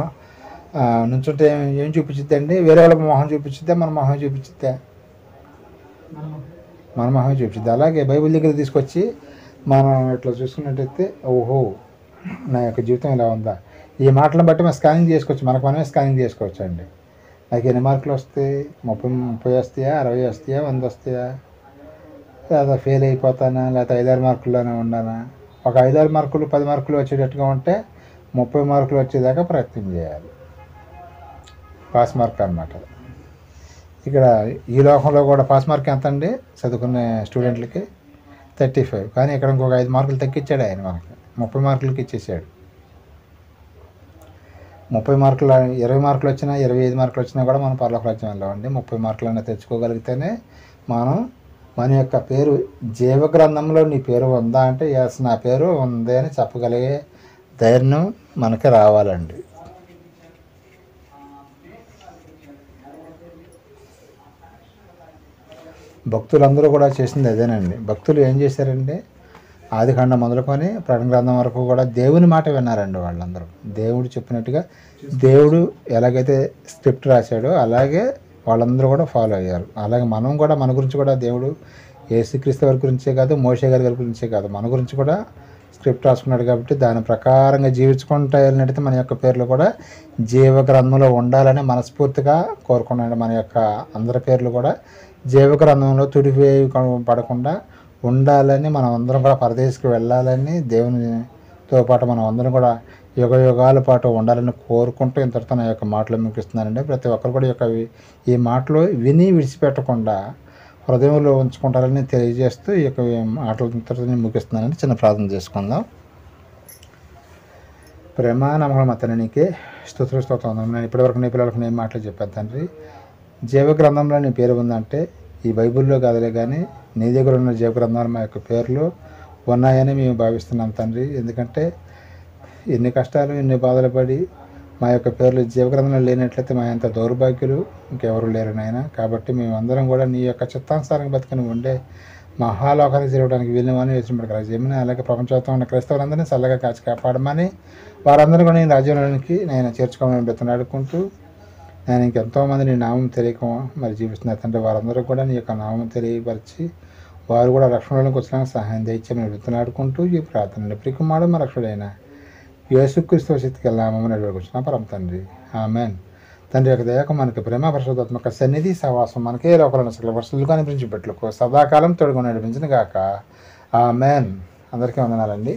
నుంచుంటే ఏం చూపించిద్ది అండి? వేరే వాళ్ళ మొహం చూపించిద్దా, మన మొహం చూపించిద్దా? మన మొహం చూపించిద్ది. అలాగే బైబిల్ దగ్గర తీసుకొచ్చి మనం ఇట్లా చూసుకున్నట్టయితే ఓహో నా యొక్క జీవితం ఇలా ఉందా, ఈ మాటలను బట్టి మనం స్కానింగ్ చేసుకోవచ్చు, మనకు మనమే స్కానింగ్ చేసుకోవచ్చు అండి. నాకు ఎన్ని మార్కులు వస్తాయి, 30 వస్తాయా, 60 వస్తాయా, 100 వస్తాయా, లేదా ఫెయిల్ అయిపోతానా, లేకపోతే 5-6 మార్కుల్లోనే ఉన్నానా? ఒక 5-6 మార్కులు 10 మార్కులు వచ్చేటట్టుగా ఉంటే 30 మార్కులు వచ్చేదాకా ప్రయత్నం చేయాలి. పాస్ మార్క్ అన్నమాట. ఇక్కడ ఈ లోకంలో కూడా పాస్ మార్క్ ఎంత అండి చదువుకునే స్టూడెంట్లకి? 35. కానీ ఇక్కడ ఇంకొక 5 మార్కులు తగ్గించాడు ఆయన, మనకి 30 మార్కులకి ఇచ్చేసాడు. 30 మార్కులు 20 మార్కులు వచ్చినా 25 మార్కులు వచ్చినా కూడా మనం పరలోక రాజ్యం వెళ్ళామండి. 30 మార్కులైనా తెచ్చుకోగలిగితేనే మనం మన యొక్క పేరు జీవ గ్రంథంలో నీ పేరు ఉందా అంటే ఎస్ నా పేరు ఉంది అని చెప్పగలిగే ధైర్యం మనకి రావాలండి. భక్తులందరూ కూడా చేసింది అదేనండి. భక్తులు ఏం చేశారండి? ఆదికాండం మొదలుకొని ప్రకటన గ్రంథం వరకు కూడా దేవుని మాట విన్నారండి. వాళ్ళందరూ దేవుడు చెప్పినట్టుగా, దేవుడు ఎలాగైతే స్క్రిప్ట్ రాశాడో అలాగే వాళ్ళందరూ కూడా ఫాలో అయ్యారు. అలాగే మనం కూడా మన గురించి కూడా దేవుడు యేసుక్రీస్తు వారి గురించే కాదు, మోషే గారి గురించే కాదు, మన గురించి కూడా స్క్రిప్ట్ రాసుకున్నాడు. కాబట్టి దాని ప్రకారంగా జీవించుకుంటూ వెళ్ళినట్టయితే మన యొక్క పేర్లు కూడా జీవ గ్రంథంలో ఉండాలని మనస్ఫూర్తిగా కోరుకున్నాడు. మన యొక్క అందరి పేర్లు కూడా జీవ గ్రంథంలో తుడివేయి పడకుండా ఉండాలని, మనం అందరం కూడా పరదేశకు వెళ్ళాలని, దేవునితో పాటు మనం అందరం కూడా యుగ యుగాల పాటు ఉండాలని కోరుకుంటూ ఇంతటితో నా యొక్క మాటలు ముగిస్తున్నానండి. ప్రతి ఒక్కరు కూడా ఈ మాటలు విని విడిచిపెట్టకుండా హృదయంలో ఉంచుకుంటారని తెలియజేస్తూ ఈ యొక్క మాటలు ఇంతటితో ముగిస్తున్నానండి. చిన్న ప్రార్థన చేసుకుందాం. ప్రేమ నమ్మకం అతను నీకే స్తుతులు స్తోత్రం. నేను ఇప్పటివరకు నీ పిల్లలకు నేను మాటలు చెప్పాను తండ్రి. జీవ గ్రంథంలో నీ పేరు ఉందంటే ఈ బైబిల్లో కాదులే కానీ నీ దగ్గర ఉన్న జీవ గ్రంథాలు మా యొక్క పేర్లు ఉన్నాయని మేము భావిస్తున్నాం తండ్రి. ఎందుకంటే ఎన్ని కష్టాలు ఎన్ని బాధలు పడి మా యొక్క పేర్లు జీవ గ్రంథంలో లేనట్లయితే మా అంత దౌర్భాగ్యులు ఇంకెవరు లేరు నాయన. కాబట్టి మేమందరం కూడా నీ యొక్క చిత్తానుసారంగా బతికిన ఉండే మహాలోకానికి తిరగడానికి వీళ్ళమని వేసినప్పుడు రాజ్యమని, అలాగే ప్రపంచంతో ఉన్న క్రైస్తవులందరినీ చల్లగా కాచి కాపాడమని, వారందరూ కూడా నేను రాజ్యంలోనికి నేను చేర్చుకోమని బ్రతనాడుకుంటూ నేను ఇంకెంతోమంది నీ నామం తెలియక మరి జీవిస్తున్నారు తండ్రి. వారందరూ కూడా నీ యొక్క నామం తెలియపరిచి వారు కూడా రక్షణలోకి వచ్చిన సహాయం దయచేయమని బ్రతనాడుకుంటూ ఈ ప్రార్థనని ప్రికుమాడు మా రక్షుడైన యేసుక్రీస్తు శక్తికి నామమున అడుగుచున్నా పరమ తండ్రి. ఆమెన్. తండ్రి యొక్క దయకు మనకి ప్రేమ పరిశుద్ధాత్మక సన్నిధి సహవాసం మనకే లోకలను సకల వర్షాలు కనిపించి పెట్టుకు సదాకాలం తొడుగు నడిపించిన గాక. ఆమెన్. అందరికీ వందనాలండి.